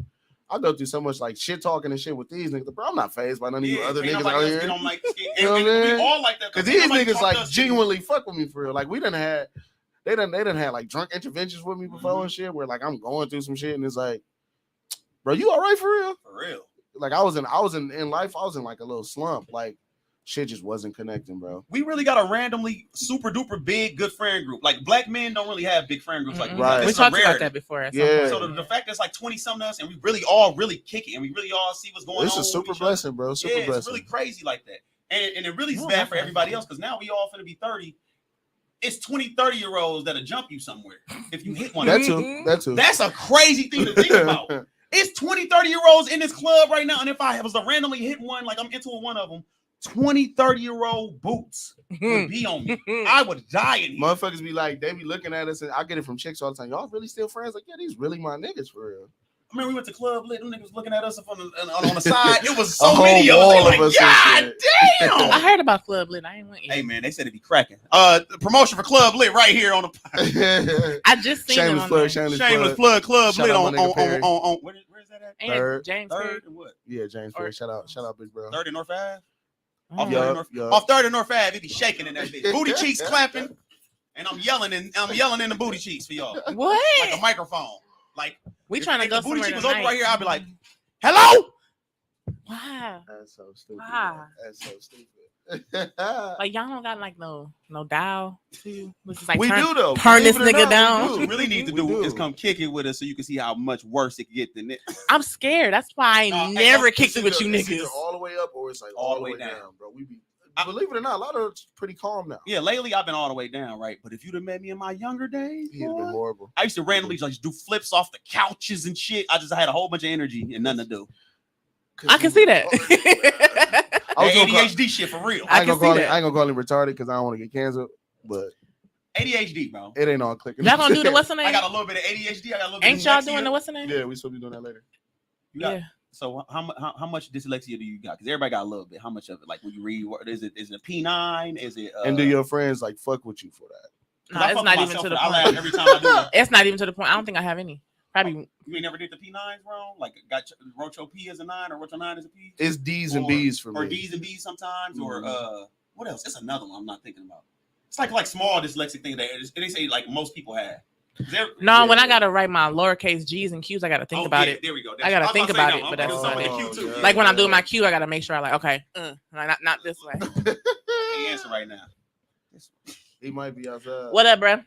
Speaker 2: I go through so much like shit talking and shit with these niggas, bro. I'm not phased by none of you other
Speaker 5: can't
Speaker 2: niggas
Speaker 5: nobody
Speaker 2: out
Speaker 5: else
Speaker 2: here.
Speaker 5: get on Mike's skin.
Speaker 2: You know
Speaker 5: And
Speaker 2: what I'm
Speaker 5: we
Speaker 2: saying?
Speaker 5: all like that.
Speaker 2: Cause
Speaker 5: Ain't
Speaker 2: these
Speaker 5: nobody
Speaker 2: niggas
Speaker 5: talk
Speaker 2: like
Speaker 5: to us
Speaker 2: genuinely fuck with me for real. Like we done had, they done had like drunk interventions with me before and shit. Where like I'm going through some shit and it's like, bro, you all right for real?
Speaker 5: for real.
Speaker 2: Like I was in life. I was in like a little slump. Like shit just wasn't connecting, bro.
Speaker 5: We really got a randomly super duper big good friend group. Like black men don't really have big friend groups like we
Speaker 2: Right.
Speaker 5: have.
Speaker 1: We
Speaker 5: It's a
Speaker 1: talked about
Speaker 5: rarity.
Speaker 1: that before. At
Speaker 2: Yeah.
Speaker 1: some point.
Speaker 5: So the fact that it's like 20 something of us and we really all really kick it and we really all see what's going
Speaker 2: It's
Speaker 5: on.
Speaker 2: a
Speaker 5: with
Speaker 2: super
Speaker 5: each other.
Speaker 2: blessing, bro. Super
Speaker 5: Yeah,
Speaker 2: blessing.
Speaker 5: it's really crazy like that. And it really is
Speaker 1: No,
Speaker 5: bad for
Speaker 1: definitely.
Speaker 5: everybody else because now we all finna be 30. It's 20, 30-year-olds that'll jump you somewhere if you hit one.
Speaker 2: That
Speaker 5: of them.
Speaker 2: too. That too.
Speaker 5: That's a crazy thing to think about. It's 20, 30-year-olds in this club right now. And if I was to randomly hit one, like I'm into one of them, 20, 30-year-old boots would be on me. I would die in here.
Speaker 2: Motherfuckers be like, they be looking at us, and I get it from chicks all the time. Y'all really still friends? Like, yeah, these really my niggas for real.
Speaker 5: I remember we went to Club Lit. Them niggas was looking at us on the side. It was
Speaker 2: A
Speaker 5: so
Speaker 2: whole
Speaker 5: many of
Speaker 2: wall
Speaker 5: us. They
Speaker 2: of
Speaker 5: like,
Speaker 2: us and
Speaker 5: God
Speaker 2: shit."
Speaker 1: I
Speaker 5: damn.
Speaker 1: heard about Club Lit. I ain't went yet.
Speaker 5: Hey man, they said it'd be cracking. Promotion for Club Lit right here on the podcast.
Speaker 1: I just seen
Speaker 2: Shameless
Speaker 1: them on
Speaker 2: plug,
Speaker 1: there.
Speaker 5: Shameless plug Club
Speaker 2: Shout
Speaker 5: Lit
Speaker 2: out
Speaker 5: on
Speaker 2: my nigga Perry.
Speaker 5: where's that at?
Speaker 1: Ain't it
Speaker 2: Third.
Speaker 1: James Perry?
Speaker 5: Third and what?
Speaker 2: Yeah, James Perry. Shout out, big bro.
Speaker 5: Third and North Ave?
Speaker 1: Oh.
Speaker 5: Off
Speaker 2: Yup,
Speaker 5: Third and North,
Speaker 2: yup.
Speaker 5: off Third and North Ave, it be shaking in that bitch. Booty cheeks clapping, and I'm yelling in the booty cheeks for y'all.
Speaker 1: What?
Speaker 5: Like a microphone. Like
Speaker 1: We
Speaker 5: if-
Speaker 1: trying to
Speaker 5: if
Speaker 1: go
Speaker 5: the booty
Speaker 1: somewhere
Speaker 5: cheek was open
Speaker 1: tonight.
Speaker 5: right here, I'd be like, hello?
Speaker 1: Wow.
Speaker 2: That's so stupid.
Speaker 1: Wow.
Speaker 2: bro. That's so stupid.
Speaker 1: Like y'all don't got like no dial to. Which is like
Speaker 2: we
Speaker 1: turn,
Speaker 2: do though.
Speaker 1: turn
Speaker 2: Believe
Speaker 1: this
Speaker 2: it or
Speaker 1: nigga
Speaker 2: not,
Speaker 1: down.
Speaker 2: we
Speaker 5: What you really need to
Speaker 2: We
Speaker 5: do is come kick it with us so you can see how much worse it can get than it.
Speaker 1: I'm scared. That's why I
Speaker 5: No, hey,
Speaker 1: never
Speaker 5: it's
Speaker 1: kicked it with you
Speaker 2: It's either
Speaker 1: niggas.
Speaker 2: all the way up or it's like all the way down, bro. We be believe it or not, a lot of it's pretty calm now.
Speaker 5: Yeah, lately I've been all the way down, right? But if you'd have met me in my younger days,
Speaker 2: He'd have been
Speaker 5: boy,
Speaker 2: horrible.
Speaker 5: I used to randomly just do flips off the couches and shit. I just had a whole bunch of energy and nothing to do.
Speaker 1: I can see that.
Speaker 2: I was
Speaker 5: That
Speaker 2: gonna call-
Speaker 5: ADHD shit for real.
Speaker 2: I ain't
Speaker 1: can
Speaker 2: gonna call
Speaker 1: see
Speaker 2: him.
Speaker 1: that.
Speaker 2: I ain't gonna call him retarded because I don't want to get canceled. But
Speaker 5: ADHD, bro.
Speaker 2: it ain't all clicking.
Speaker 1: Y'all gonna do the what's the name?
Speaker 5: I got a little bit of ADHD. I got a little bit
Speaker 1: Ain't
Speaker 5: of
Speaker 1: y'all
Speaker 5: dyslexia.
Speaker 1: doing the what's the name?
Speaker 2: Yeah, we supposed to be doing that later.
Speaker 5: You got-
Speaker 1: Yeah.
Speaker 5: So how much dyslexia do you got? Because everybody got a little bit. How much of it? Like when you read, is it a P9? Is it?
Speaker 2: And do your friends like fuck with you for that?
Speaker 1: No, it's not even to the
Speaker 5: I laugh
Speaker 1: point.
Speaker 5: every time I do it.
Speaker 1: It's not even to the point. I don't think I have any. Probably.
Speaker 5: You ain't never did the P9s, bro? Like wrote your P as a 9 or wrote your 9 as a P?
Speaker 2: It's D's and
Speaker 5: Or-
Speaker 2: B's for
Speaker 5: Or
Speaker 2: me.
Speaker 5: D's and B's sometimes, or
Speaker 2: Mhm.
Speaker 5: what else? It's another one I'm not thinking about. It's like small dyslexic thing that they say like most people have.
Speaker 1: No,
Speaker 2: Yeah.
Speaker 1: when I gotta write my lowercase G's and Q's, I gotta think about it.
Speaker 5: There we go.
Speaker 1: I gotta think about it, but that's
Speaker 5: some
Speaker 1: about
Speaker 5: of
Speaker 1: it.
Speaker 5: the Q too.
Speaker 2: Yeah.
Speaker 1: Like when I'm doing my Q, I gotta make sure I like okay, not this way.
Speaker 5: Can't answer right now.
Speaker 2: He might be outside.
Speaker 1: What up, bro?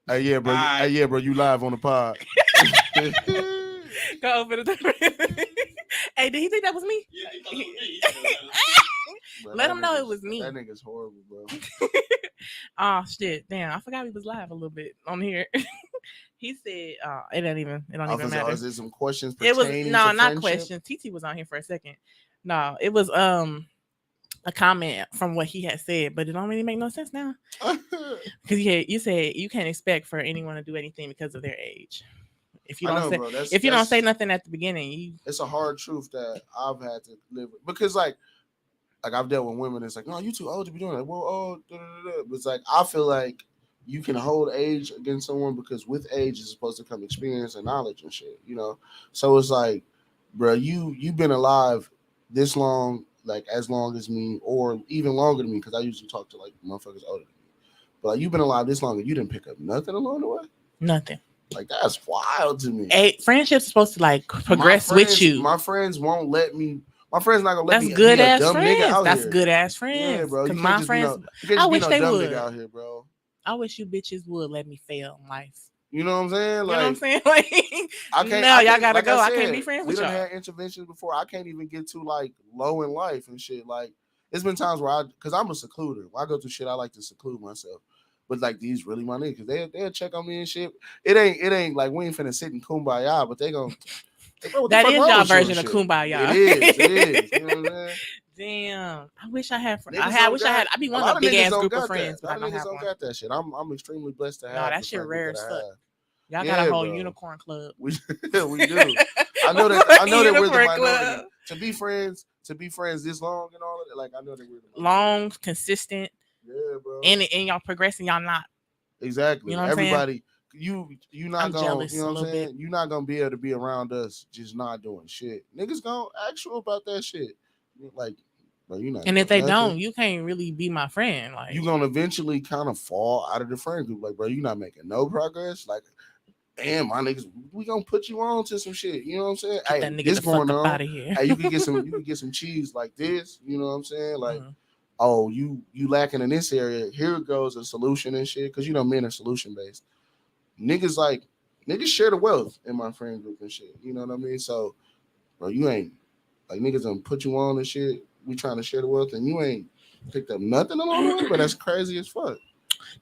Speaker 2: Hey, yeah, bro.
Speaker 5: Alright.
Speaker 2: Hey, yeah, bro. You live on the pod.
Speaker 1: Go open the door. Hey, did he think that was me?
Speaker 2: Bro,
Speaker 1: Let
Speaker 2: that
Speaker 1: him know it
Speaker 2: nigga's-
Speaker 1: was me.
Speaker 2: That nigga's horrible, bro.
Speaker 1: Oh shit, damn! I forgot we was live a little bit on here. He said, it don't even matter.
Speaker 2: Is there some questions
Speaker 1: It was
Speaker 2: pertaining to
Speaker 1: not
Speaker 2: friendship?
Speaker 1: questions. TT was on here for a second. No, it was a comment from what he had said, but it don't really make no sense now. Because you said you can't expect for anyone to do anything because of their age. If you don't say nothing at the beginning,
Speaker 2: it's a hard truth that I've had to live with. Because like I've dealt with women, it's like, no, you too old to be doing that. Well, But it's like I feel like you can hold age against someone because with age is supposed to come experience and knowledge and shit, you know. So it's like, bro, you've been alive this long, like as long as me, or even longer than me, because I usually talk to like motherfuckers older than me. But like, you've been alive this long and you didn't pick up nothing along the way.
Speaker 1: Nothing.
Speaker 2: Like that's wild to me.
Speaker 1: Friendship's supposed to like progress with you.
Speaker 2: My friends won't let me. My friends not gonna let me.
Speaker 1: That's good ass
Speaker 2: dumb
Speaker 1: friends.
Speaker 2: Nigga out
Speaker 1: That's
Speaker 2: here.
Speaker 1: good ass friends.
Speaker 2: Yeah, bro.
Speaker 1: Because my friends, I wish they would. Out here, bro. I wish you bitches would let me fail in life.
Speaker 2: You know what I'm saying?
Speaker 1: Like, you know what I'm saying? Like,
Speaker 2: I can't.
Speaker 1: No, y'all gotta
Speaker 2: like
Speaker 1: go.
Speaker 2: I
Speaker 1: can't be friends with y'all.
Speaker 2: We done had interventions before. I can't even get to like low in life and shit. Like, it's been times where because I'm a secluder. When I go through shit, I like to seclude myself. But like these really my niggas, they'll check on me and shit. It ain't like we ain't finna sit in kumbaya, but they gon'.
Speaker 1: That is y'all version of kumbaya.
Speaker 2: It is. You know what I'm saying?
Speaker 1: Damn, I wish I had friends. I be one of the big ass group of friends, but I don't have one.
Speaker 2: Got that shit. I'm extremely blessed to have.
Speaker 1: No, that shit rare as fuck. Y'all got a whole unicorn club.
Speaker 2: We do. I know that we're the minority. To be friends this long and all of that. Like I know that we're the minority.
Speaker 1: Long, consistent.
Speaker 2: Yeah, bro.
Speaker 1: And y'all progressing, y'all not.
Speaker 2: Exactly.
Speaker 1: You know what
Speaker 2: everybody. You not
Speaker 1: I'm
Speaker 2: gonna.
Speaker 1: jealous
Speaker 2: You know what I'm saying?
Speaker 1: bit.
Speaker 2: You're not gonna be able to be around us just not doing shit. Niggas gonna ask you about that shit. Like, bro, you not.
Speaker 1: And if they don't, you can't really be my friend. Like
Speaker 2: you gonna eventually kind of fall out of the friend group. Like, bro, you not making no progress. Like, damn, my niggas, we gonna put you on to some shit. You know what I'm saying?
Speaker 1: Get that nigga the fuck up out of here.
Speaker 2: Hey, you can get some cheese like this. You know what I'm saying? Like, oh, you lacking in this area. Here goes a solution and shit. Because you know men are solution based. Niggas share the wealth in my friend group and shit. You know what I mean? So, bro, you ain't like niggas gonna put you on and shit. We trying to share the wealth and you ain't picked up nothing along the way. But that's crazy as fuck.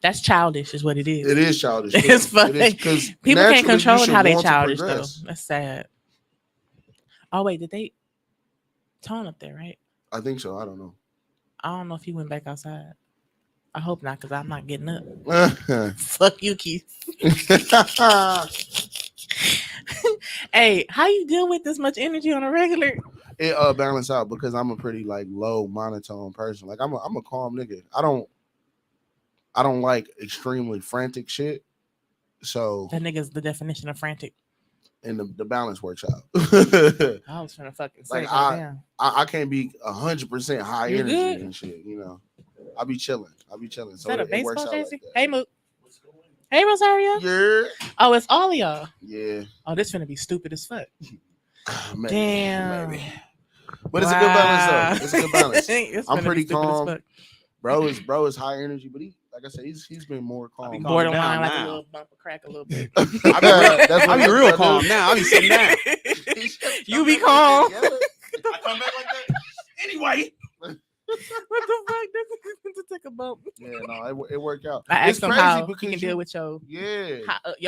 Speaker 1: That's childish, is what it is.
Speaker 2: It is childish.
Speaker 1: It's funny because people can't control how they childish though. That's sad. Oh wait, did they Tone up there, right?
Speaker 2: I think so. I don't know.
Speaker 1: I don't know if he went back outside. I hope not, because I'm not getting up. Fuck you, Keith. Hey, how you deal with this much energy on a regular?
Speaker 2: It balance out because I'm a pretty like low monotone person. Like I'm a calm nigga. I don't like extremely frantic shit. So
Speaker 1: that nigga's the definition of frantic.
Speaker 2: And the balance works out.
Speaker 1: I was trying to fucking say
Speaker 2: like I can't be 100% high energy good? And shit, you know. I be chilling.
Speaker 1: Is so that a baseball jersey? Like hey, Mook. Hey, Rosario.
Speaker 2: Yeah.
Speaker 1: Oh, it's all of y'all.
Speaker 2: Yeah.
Speaker 1: Oh, this finna be stupid as fuck.
Speaker 2: Maybe,
Speaker 1: damn.
Speaker 2: Maybe. But it's a good balance though. It's a good balance. I'm pretty calm. Bro is high energy, but like I said, he's been more calm.
Speaker 1: Borderline like a little bump of crack a little bit.
Speaker 5: I be real calm now. I be sitting down.
Speaker 1: You be calm.
Speaker 5: I come back like that. Anyway.
Speaker 1: What the fuck? To take a bump.
Speaker 2: Yeah, no, it worked out.
Speaker 1: I asked him how he can deal with your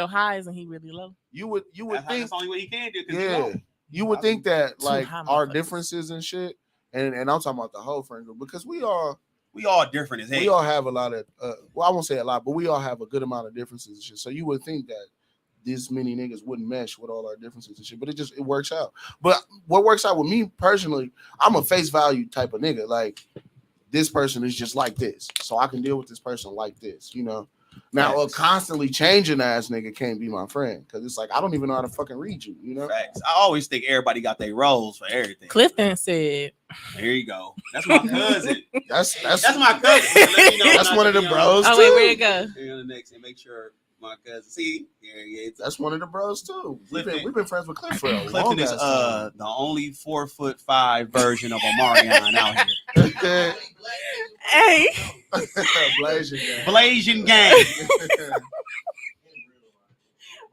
Speaker 1: highs and he really low.
Speaker 2: You would think
Speaker 5: that's the only way he can do.
Speaker 2: Yeah, you would think that like our differences and shit, and I'm talking about the whole friend group because we all
Speaker 5: different as hell.
Speaker 2: We all have a lot of well, I won't say a lot, but we all have a good amount of differences and shit. So you would think that this many niggas wouldn't mesh with all our differences and shit, but it works out. But what works out with me personally, I'm a face value type of nigga. Like this person is just like this, so I can deal with this person like this, you know. Now a constantly changing ass nigga can't be my friend because it's like I don't even know how to fucking read you, you know.
Speaker 5: Facts. I always think everybody got their roles for everything.
Speaker 1: Clifton said,
Speaker 5: "Here you go. That's my cousin.
Speaker 2: that's
Speaker 5: my cousin.
Speaker 2: That's one of the bros.
Speaker 1: Oh wait, where it go?
Speaker 5: The next and make sure." My cousin, see,
Speaker 2: that's one of the bros too. We've been friends with Cliff for a long time.
Speaker 5: Clifton is the only 4'5" version of Omarion out here.
Speaker 1: Hey,
Speaker 5: Blasian gang.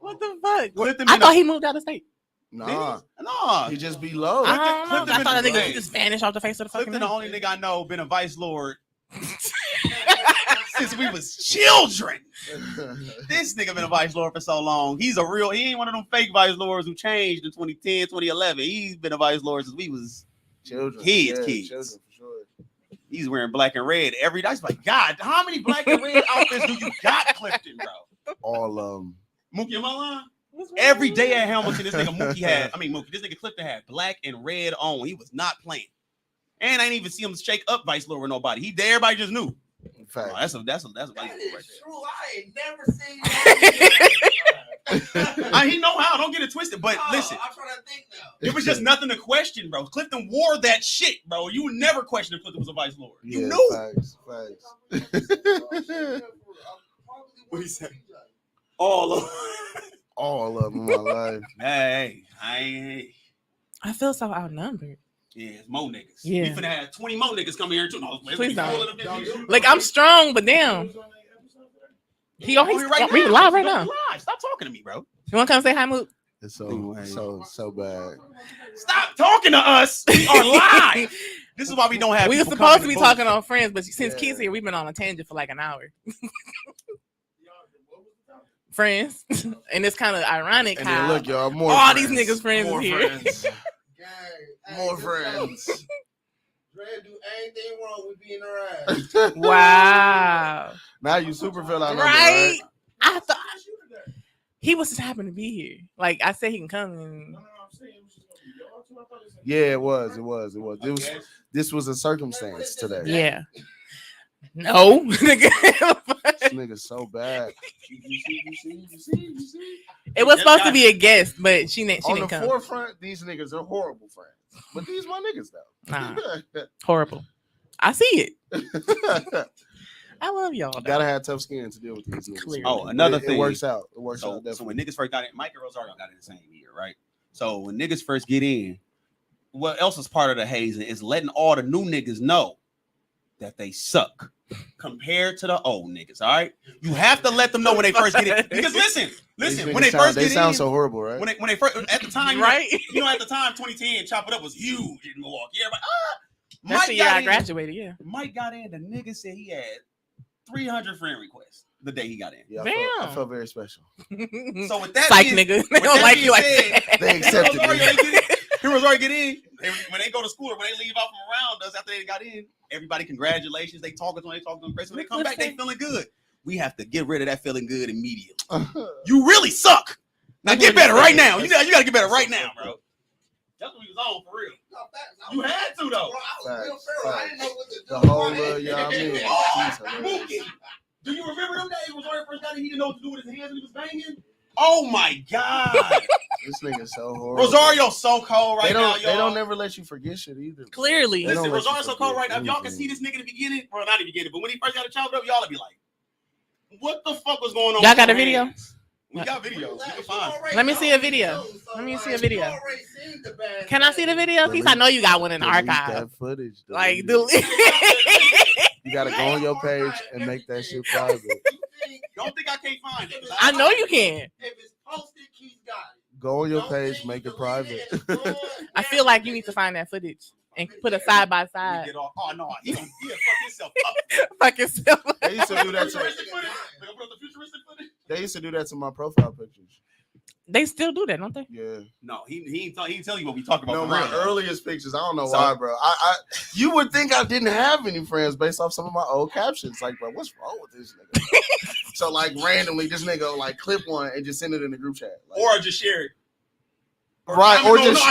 Speaker 1: What the fuck? I thought he moved out of state.
Speaker 2: Nah, he just be low.
Speaker 1: I thought that nigga just vanished off the face of the fucking.
Speaker 5: Clifton, the only nigga I know, been a vice lord. since we was children. This nigga been a vice lord for so long. He ain't one of them fake vice lords who changed in 2010, 2011. He's been a vice lord since we was
Speaker 2: children.
Speaker 5: kids.
Speaker 2: Children for sure.
Speaker 5: He's wearing black and red every day. It's like, God, how many black and red outfits do you got, Clifton, bro?
Speaker 2: All
Speaker 5: Mookie, am I lying? Every day at Hamilton, this nigga this nigga Clifton had black and red on. He was not playing. And I didn't even see him shake up vice lord with nobody. Everybody just knew.
Speaker 2: Fact.
Speaker 5: Oh, that's a
Speaker 6: That
Speaker 5: vice
Speaker 6: is
Speaker 5: lord right
Speaker 6: true. I ain't never seen that.
Speaker 5: there. He know how. Don't get it twisted. But listen,
Speaker 6: I'm trying to think now.
Speaker 5: it was just nothing to question, bro. Clifton wore that shit, bro. You would never question if Clifton was a vice lord. You knew.
Speaker 2: Facts.
Speaker 5: What he said? All of
Speaker 2: them in my life.
Speaker 5: Hey,
Speaker 1: I feel so outnumbered.
Speaker 5: Yeah, it's more niggas.
Speaker 1: Yeah.
Speaker 5: We finna have 20 more niggas come here too. No,
Speaker 1: Please don't.
Speaker 5: don't.
Speaker 1: Like I'm strong, but damn. He's live right now.
Speaker 5: Live. Stop talking to me, bro.
Speaker 1: You want to come say hi, Moot?
Speaker 2: It's so bad.
Speaker 5: Stop talking to us. We are live. This is why we don't have.
Speaker 1: We were
Speaker 5: people
Speaker 1: supposed to
Speaker 5: coming
Speaker 1: be talking on Friends, but since Keith's here, we've been on a tangent for like an hour. Friends, and it's kind of ironic
Speaker 2: And
Speaker 1: how
Speaker 2: then look, y'all, more
Speaker 1: all
Speaker 2: friends.
Speaker 1: these niggas friends
Speaker 2: More
Speaker 1: is here.
Speaker 2: friends. More friends.
Speaker 6: Dre do anything wrong with being around.
Speaker 1: Wow.
Speaker 2: Now you super feel out
Speaker 1: Right? I thought he was just happened to be here. Like I said, he can come and.
Speaker 2: Yeah, it was. This was a circumstance today.
Speaker 1: Yeah. No.
Speaker 2: This nigga's so bad. You see?
Speaker 1: It was supposed to be a guest, but she
Speaker 2: On
Speaker 1: didn't
Speaker 2: the
Speaker 1: come.
Speaker 2: forefront, these niggas are horrible friends. But these my niggas though.
Speaker 1: Nah. Horrible. I see it. I love y'all. Though.
Speaker 2: Gotta have tough skin to deal with these niggas.
Speaker 1: Clearly.
Speaker 5: Oh, another
Speaker 2: It
Speaker 5: thing.
Speaker 2: works out. It works
Speaker 5: So
Speaker 2: out. Definitely.
Speaker 5: when niggas first got in, Mike and Rosario got in the same year, right? So when niggas first get in, what else is part of the hazing is letting all the new niggas know that they suck compared to the old niggas. All right, you have to let them know when they first get in. Because listen, when they first get in,
Speaker 2: they sound so horrible, right?
Speaker 5: When they first at the time,
Speaker 1: right?
Speaker 5: At the time, 2010, Chop It Up was huge in Milwaukee. Everybody,
Speaker 1: That's the year I graduated. Yeah,
Speaker 5: Mike got in. The nigga said he had 300 friend requests the day he got in.
Speaker 2: Yeah,
Speaker 1: Damn.
Speaker 2: I felt very special.
Speaker 5: So with that,
Speaker 1: psych nigga, they don't like you like that.
Speaker 2: They accepted me.
Speaker 5: Heroes already get in. When they go to school or when they leave out from around us after they got in, everybody congratulations. They talking to them, crazy. When they come back, they feeling good. We have to get rid of that feeling good immediately. You really suck. Now get better right now. You got to get better right now, bro. That's what we was on for real. You had to though.
Speaker 6: I didn't know what to do.
Speaker 2: The whole y'all mean.
Speaker 5: Mookie, do you remember them days when Rosario first got in? He didn't know what to do with his hands when he was banging. Oh my God.
Speaker 2: This nigga's so horrible.
Speaker 5: Rosario's so cold right now, y'all.
Speaker 2: They don't never let you forget shit either.
Speaker 1: Clearly.
Speaker 5: Listen, Rosario's so cold right now. If y'all can see this nigga in the beginning, well, not in the beginning, but when he first got to chop it up, y'all would be like, what the fuck was going on?
Speaker 1: Y'all got a video?
Speaker 5: We got videos. You can find.
Speaker 1: Let me see a video. Can I see the video? Because I know you got one in the archive.
Speaker 2: That footage.
Speaker 1: Like,
Speaker 2: you gotta go on your page and make that shit private.
Speaker 5: Don't think I can't find it.
Speaker 1: I know you can.
Speaker 6: If it's posted, Keith got it.
Speaker 2: Go on your page, make it private.
Speaker 1: I feel like you need to find that footage and put it side by side.
Speaker 5: Oh no, he'll fuck himself up.
Speaker 1: Fuck yourself.
Speaker 2: They used to do that to. They used to do that to my profile pictures.
Speaker 1: They still do that, don't they?
Speaker 2: Yeah.
Speaker 5: No, he ain't tell you what we talking about.
Speaker 2: No,
Speaker 5: for
Speaker 2: my
Speaker 5: real.
Speaker 2: earliest pictures. I don't know why, bro. You would think I didn't have any friends based off some of my old captions. Like, bro, what's wrong with this nigga? So, like, randomly, this nigga will, like, clip one and just send it in the group chat. Like,
Speaker 5: Or just share it.
Speaker 2: Right, or just,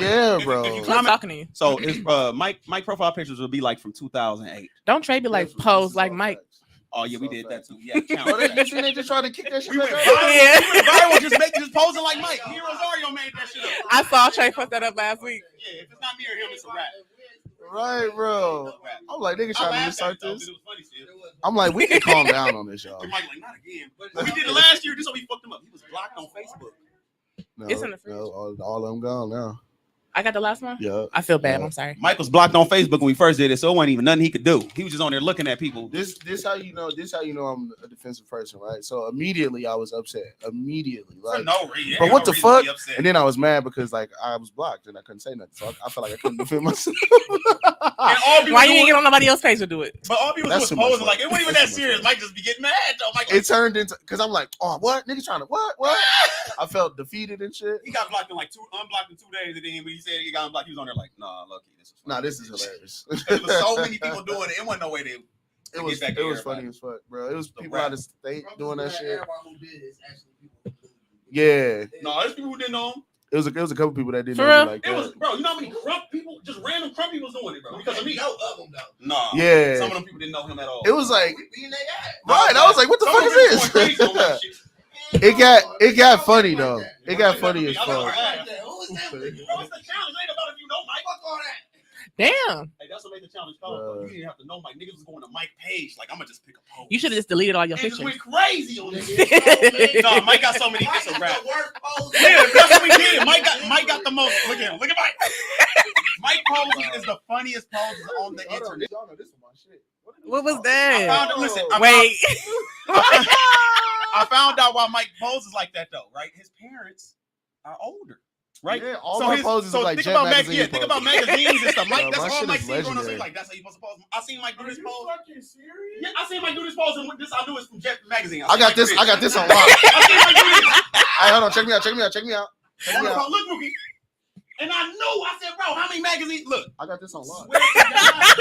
Speaker 5: yeah,
Speaker 2: bro.
Speaker 1: I'm talking to you.
Speaker 5: So it's Mike profile pictures will be like from 2008.
Speaker 1: Don't Trey be like pose like Mike.
Speaker 5: Oh yeah, we did that too. Yeah,
Speaker 2: Oh, they just trying to kick that shit
Speaker 5: we
Speaker 2: back
Speaker 5: went
Speaker 2: up.
Speaker 5: viral just posing like Mike. Me and Rosario made that shit up.
Speaker 1: I saw Trey put that up last week.
Speaker 5: Yeah, if it's not me or him, it's a rap.
Speaker 2: Right, bro. I'm like, nigga trying to insert
Speaker 5: It
Speaker 2: this.
Speaker 5: was funny shit.
Speaker 2: I'm like, we can calm down on this, y'all.
Speaker 5: And Mike like, not again. But we did it last year. This is how we fucked him up. He was blocked on Facebook.
Speaker 2: No,
Speaker 1: It's in the fridge.
Speaker 2: no, all of them gone now.
Speaker 1: I got the last one.
Speaker 2: Yeah.
Speaker 1: I feel bad.
Speaker 2: Yeah.
Speaker 1: I'm sorry.
Speaker 4: Mike was blocked on Facebook when we first did it, so it wasn't even nothing he could do. He was just on there looking at people.
Speaker 2: This how you know I'm a defensive person, right? So immediately I was upset. Immediately,
Speaker 5: For
Speaker 2: like,
Speaker 5: no reason.
Speaker 2: but what the
Speaker 5: Ain't no reason to
Speaker 2: fuck?
Speaker 5: be upset.
Speaker 2: And then I was mad because like I was blocked and I couldn't say nothing. So I felt like I couldn't defend myself.
Speaker 5: And all people
Speaker 1: Why you
Speaker 5: doing-
Speaker 1: ain't get on nobody else's page to do it?
Speaker 5: But all people
Speaker 2: That's
Speaker 5: do
Speaker 2: too
Speaker 5: is
Speaker 2: much
Speaker 5: posing like
Speaker 2: work.
Speaker 5: it wasn't even
Speaker 2: That's
Speaker 5: that
Speaker 2: too much
Speaker 5: serious.
Speaker 2: work.
Speaker 5: Mike just be getting mad though. Mike,
Speaker 2: It turned into because I'm like, oh, what niggas trying to what? I felt defeated and shit.
Speaker 5: he got blocked in like unblocked in 2 days, and then when he said he got unblocked, he was on there like, nah, lucky. This is
Speaker 2: Nah, this is hilarious.
Speaker 5: There was so many people doing it. It wasn't no way to.
Speaker 2: It was
Speaker 5: get back at
Speaker 2: funny
Speaker 5: everybody.
Speaker 2: as fuck, bro. It was
Speaker 5: The
Speaker 2: people
Speaker 5: rap.
Speaker 2: out of state doing that shit.
Speaker 6: Everyone who did is actually people.
Speaker 2: Yeah,
Speaker 5: No, there's people who didn't know him.
Speaker 2: it was a couple people that didn't
Speaker 1: For
Speaker 2: know
Speaker 1: real?
Speaker 2: me like
Speaker 5: It was,
Speaker 2: that.
Speaker 5: bro. You know how many crump people, just random crump people was doing it, bro. Because of me.
Speaker 6: No of them though.
Speaker 5: Nah.
Speaker 2: Yeah.
Speaker 5: Some of them people didn't know him at all.
Speaker 2: It was like
Speaker 6: We beating their ass.
Speaker 2: right. I was like, what the
Speaker 5: Some
Speaker 2: fuck
Speaker 5: of them
Speaker 2: is
Speaker 5: people going crazy on that
Speaker 2: this?
Speaker 5: shit.
Speaker 2: It got funny though. It got funny as
Speaker 5: I know,
Speaker 2: fuck.
Speaker 5: right?
Speaker 6: Who is that?
Speaker 5: Bro, it's the challenge. It ain't about if you know Mike.
Speaker 6: Fuck all that.
Speaker 1: Damn.
Speaker 5: Hey, that's what made the challenge called. You didn't have to know Mike. Niggas was going to Mike page. Like, I'm gonna just pick a pose.
Speaker 1: You should have just deleted all your
Speaker 5: Niggas
Speaker 1: pictures.
Speaker 5: went crazy on this.
Speaker 6: Nigga,
Speaker 5: No, Mike got so many.
Speaker 6: Mike
Speaker 5: It's a
Speaker 6: is
Speaker 5: rap.
Speaker 6: the worst pose.
Speaker 5: Yeah, that's what we did. Mike got the most. Look at him. Look at Mike. Mike poses is the funniest poses on the internet.
Speaker 2: Y'all know this is my shit.
Speaker 1: What was
Speaker 5: I
Speaker 1: that?
Speaker 5: found it. Listen,
Speaker 1: Wait.
Speaker 5: I found out why Mike poses like that though. Right, his parents are older. Right.
Speaker 2: Yeah, all my poses
Speaker 5: so
Speaker 2: are like
Speaker 5: think
Speaker 2: Jet
Speaker 5: about
Speaker 2: magazine
Speaker 5: think about
Speaker 2: poses.
Speaker 5: magazines and stuff. Mike,
Speaker 2: Bro,
Speaker 5: that's
Speaker 2: my
Speaker 5: all
Speaker 2: shit
Speaker 5: Mike
Speaker 2: is
Speaker 5: sees growing up.
Speaker 2: legendary.
Speaker 5: He's like, that's how you supposed to pose. I seen Mike do this pose.
Speaker 6: fucking serious?
Speaker 5: Yeah, I seen Mike do this pose, and this I knew it's from Jet magazine.
Speaker 2: I got this. I got this on lock.
Speaker 5: I seen Mike do this.
Speaker 2: Hey, hold on. Check me out. Check me out. Check me out. Check me out.
Speaker 5: Look, Mookie. And I knew. I said, bro, how many magazines? Look.
Speaker 2: I got this on lock.
Speaker 5: Swear to God.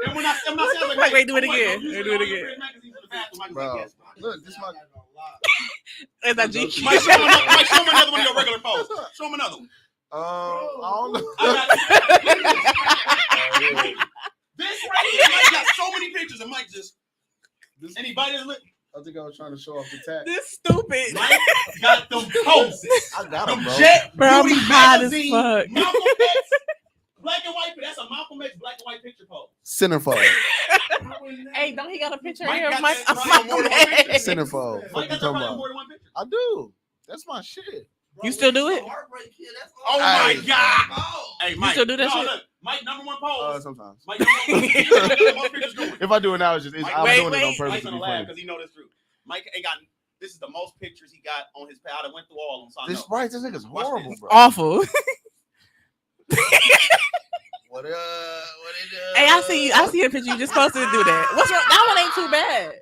Speaker 5: And when I'm not saying like,
Speaker 1: Wait, do it
Speaker 5: I'm
Speaker 1: again.
Speaker 5: bro, you
Speaker 1: Do it
Speaker 5: should
Speaker 1: again.
Speaker 5: always bring magazines to the bathroom. Mike was
Speaker 2: Bro,
Speaker 5: like, yes.
Speaker 2: look, this my.
Speaker 1: Is that GQ?
Speaker 5: Mike, show him another one of your regular pose. Show him another one.
Speaker 2: I don't know.
Speaker 5: This right here, Mike got so many pictures, and Mike just anybody that's look.
Speaker 2: I think I was trying to show off the tag.
Speaker 1: This stupid.
Speaker 5: Mike got them poses.
Speaker 2: I got
Speaker 5: Them
Speaker 2: him, bro.
Speaker 5: Jet
Speaker 1: Bro, I'm
Speaker 5: Beauty
Speaker 1: hot as
Speaker 5: magazine,
Speaker 1: fuck.
Speaker 5: Malcolm X, black and white. That's a Malcolm X black and white picture pose.
Speaker 2: Centerfold.
Speaker 1: Hey, don't he got a picture
Speaker 5: Mike
Speaker 1: here?
Speaker 5: got
Speaker 1: Mike,
Speaker 5: that probably more than one picture.
Speaker 2: Centerfold.
Speaker 5: Mike
Speaker 2: What you
Speaker 5: got that
Speaker 2: talking
Speaker 5: probably
Speaker 2: about?
Speaker 5: more than one picture.
Speaker 2: I do. That's my shit.
Speaker 1: You still do it?
Speaker 5: Oh my
Speaker 2: Hey.
Speaker 5: God! Hey, Mike,
Speaker 1: still do that
Speaker 5: no,
Speaker 1: shit?
Speaker 5: Look, Mike, number one pose.
Speaker 2: Sometimes.
Speaker 5: Mike, most pictures doing.
Speaker 2: If I do it now, it's just I'm
Speaker 1: Wait,
Speaker 2: doing it on
Speaker 1: wait.
Speaker 2: purpose
Speaker 5: Mike's
Speaker 2: to
Speaker 5: gonna
Speaker 2: be
Speaker 5: laugh
Speaker 2: funny.
Speaker 5: because he know that's true. Mike ain't got. This is the most pictures he got on his page. I went through all of them. So I
Speaker 2: This
Speaker 5: know.
Speaker 2: right, this nigga's
Speaker 5: Watch
Speaker 2: horrible,
Speaker 5: this.
Speaker 2: bro.
Speaker 1: Awful.
Speaker 6: What
Speaker 1: Hey, I see you. I see a picture. You just posted to do that. What's wrong? That one ain't too bad.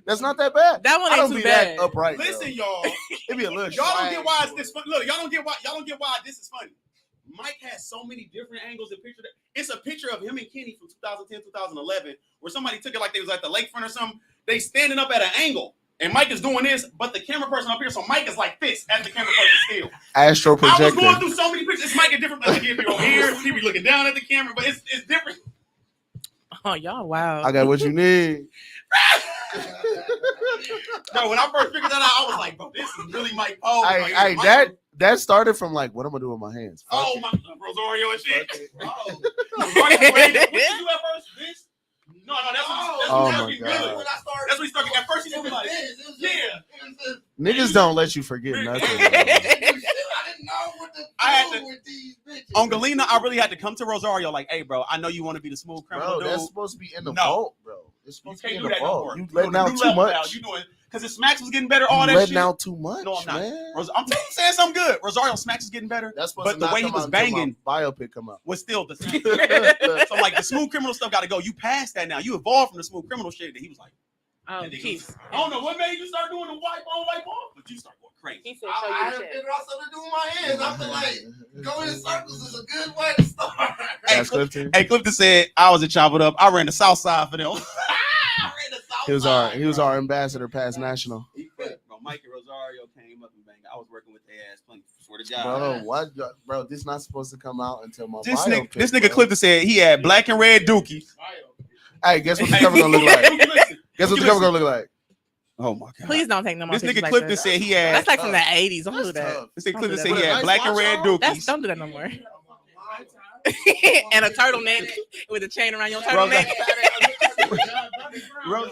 Speaker 2: That's not that bad.
Speaker 1: That one
Speaker 2: I
Speaker 1: ain't
Speaker 2: don't
Speaker 1: too
Speaker 2: be
Speaker 1: bad.
Speaker 2: that upright.
Speaker 5: Listen,
Speaker 2: though.
Speaker 5: y'all.
Speaker 2: It be a little.
Speaker 5: Y'all don't
Speaker 2: swag
Speaker 5: get why it's
Speaker 2: to
Speaker 5: this
Speaker 2: it.
Speaker 5: fun. Look, y'all don't get why this is funny. Mike has so many different angles and pictures. It's a picture of him and Kenny from 2010, 2011, where somebody took it like they was at the lakefront or something. They standing up at an angle, and Mike is doing this, but the camera person up here, so Mike is like this as the camera person still.
Speaker 2: Astro
Speaker 5: I was
Speaker 2: projector.
Speaker 5: going through so many pictures. It's Mike a different. Like, he be over here, he be looking down at the camera, but it's different.
Speaker 1: Oh, y'all, wow.
Speaker 2: I got what you need.
Speaker 5: Bro, when I first figured that out, I was like, bro, this is really Mike Poe. Like,
Speaker 2: Hey,
Speaker 5: Mike-
Speaker 2: that started from like, what am I doing with my hands? Fuck
Speaker 5: Oh
Speaker 2: it.
Speaker 5: my Rosario and shit.
Speaker 2: Fuck it.
Speaker 5: Oh. Rosario, what did you do at first? This? No, that's
Speaker 2: Oh
Speaker 5: what
Speaker 2: my
Speaker 5: he
Speaker 2: God.
Speaker 5: really. That's what he started. At first, he was like, yeah.
Speaker 2: Niggas don't let you forget nothing.
Speaker 6: I didn't know what to
Speaker 5: I had
Speaker 6: do
Speaker 5: to-
Speaker 6: with these bitches.
Speaker 5: On Galena, I really had to come to Rosario like, hey, bro, I know you want to be the smooth criminal
Speaker 2: Bro,
Speaker 5: dude.
Speaker 2: that's supposed to be in the
Speaker 5: No.
Speaker 2: vault, bro. It's
Speaker 5: You
Speaker 2: supposed to be
Speaker 5: can't
Speaker 2: in
Speaker 5: do
Speaker 2: the
Speaker 5: that no
Speaker 2: vault.
Speaker 5: more.
Speaker 2: You letting out
Speaker 5: New
Speaker 2: too
Speaker 5: level
Speaker 2: much.
Speaker 5: now. You doing because the smacks was getting better. All
Speaker 2: You
Speaker 5: that
Speaker 2: letting
Speaker 5: shit.
Speaker 2: out too much,
Speaker 5: No, I'm not.
Speaker 2: man.
Speaker 5: I'm saying something good. Rosario smacks is getting better,
Speaker 2: That's supposed
Speaker 5: but
Speaker 2: to
Speaker 5: the
Speaker 2: not
Speaker 5: way he
Speaker 2: come
Speaker 5: was
Speaker 2: out until my
Speaker 5: banging
Speaker 2: biopic come out.
Speaker 5: was still the same. So like the smooth criminal stuff got to go. You passed that now. You evolved from the smooth criminal shit. That he was like,
Speaker 1: Oh,
Speaker 5: and he
Speaker 1: Keith.
Speaker 5: goes, I don't know what made you start doing the wipe on, wipe off, but you start going crazy.
Speaker 1: He said,
Speaker 6: I
Speaker 1: show
Speaker 6: had
Speaker 1: you
Speaker 6: to
Speaker 1: the chest.
Speaker 6: figure out something to do with my hands. I feel like going in circles is a good way to start.
Speaker 2: That's Clifton.
Speaker 5: Hey, Clifton said I was a chop it up. I ran the south side for them. I ran the south
Speaker 2: He was our ambassador past national.
Speaker 5: Bro, Mike and Rosario came up and banged. I was working with their ass plenty. Swear to God.
Speaker 2: Bro, what? Bro, this not supposed to come out until my
Speaker 5: This
Speaker 2: biopic.
Speaker 5: nigga
Speaker 2: bro.
Speaker 5: Clifton said he had black and red dookies.
Speaker 2: Hey, guess what the cover gonna look like?
Speaker 5: Listen.
Speaker 2: Guess what the cover gonna look like?
Speaker 5: Oh my God.
Speaker 1: Please don't take no more
Speaker 5: This
Speaker 1: pictures
Speaker 5: nigga
Speaker 1: like
Speaker 5: Clifton
Speaker 1: that.
Speaker 5: said he had.
Speaker 1: That's like from the 80s. Don't do
Speaker 2: That's
Speaker 1: that.
Speaker 2: tough.
Speaker 5: This nigga
Speaker 1: Don't
Speaker 5: Clifton
Speaker 1: do
Speaker 5: said
Speaker 1: that.
Speaker 5: he had
Speaker 2: Nice
Speaker 5: black and
Speaker 2: watch
Speaker 5: red
Speaker 2: on.
Speaker 1: That's
Speaker 5: dookies.
Speaker 1: don't do that no more. And a turtleneck with a chain around your
Speaker 5: Rose.
Speaker 1: turtleneck.
Speaker 5: Rose.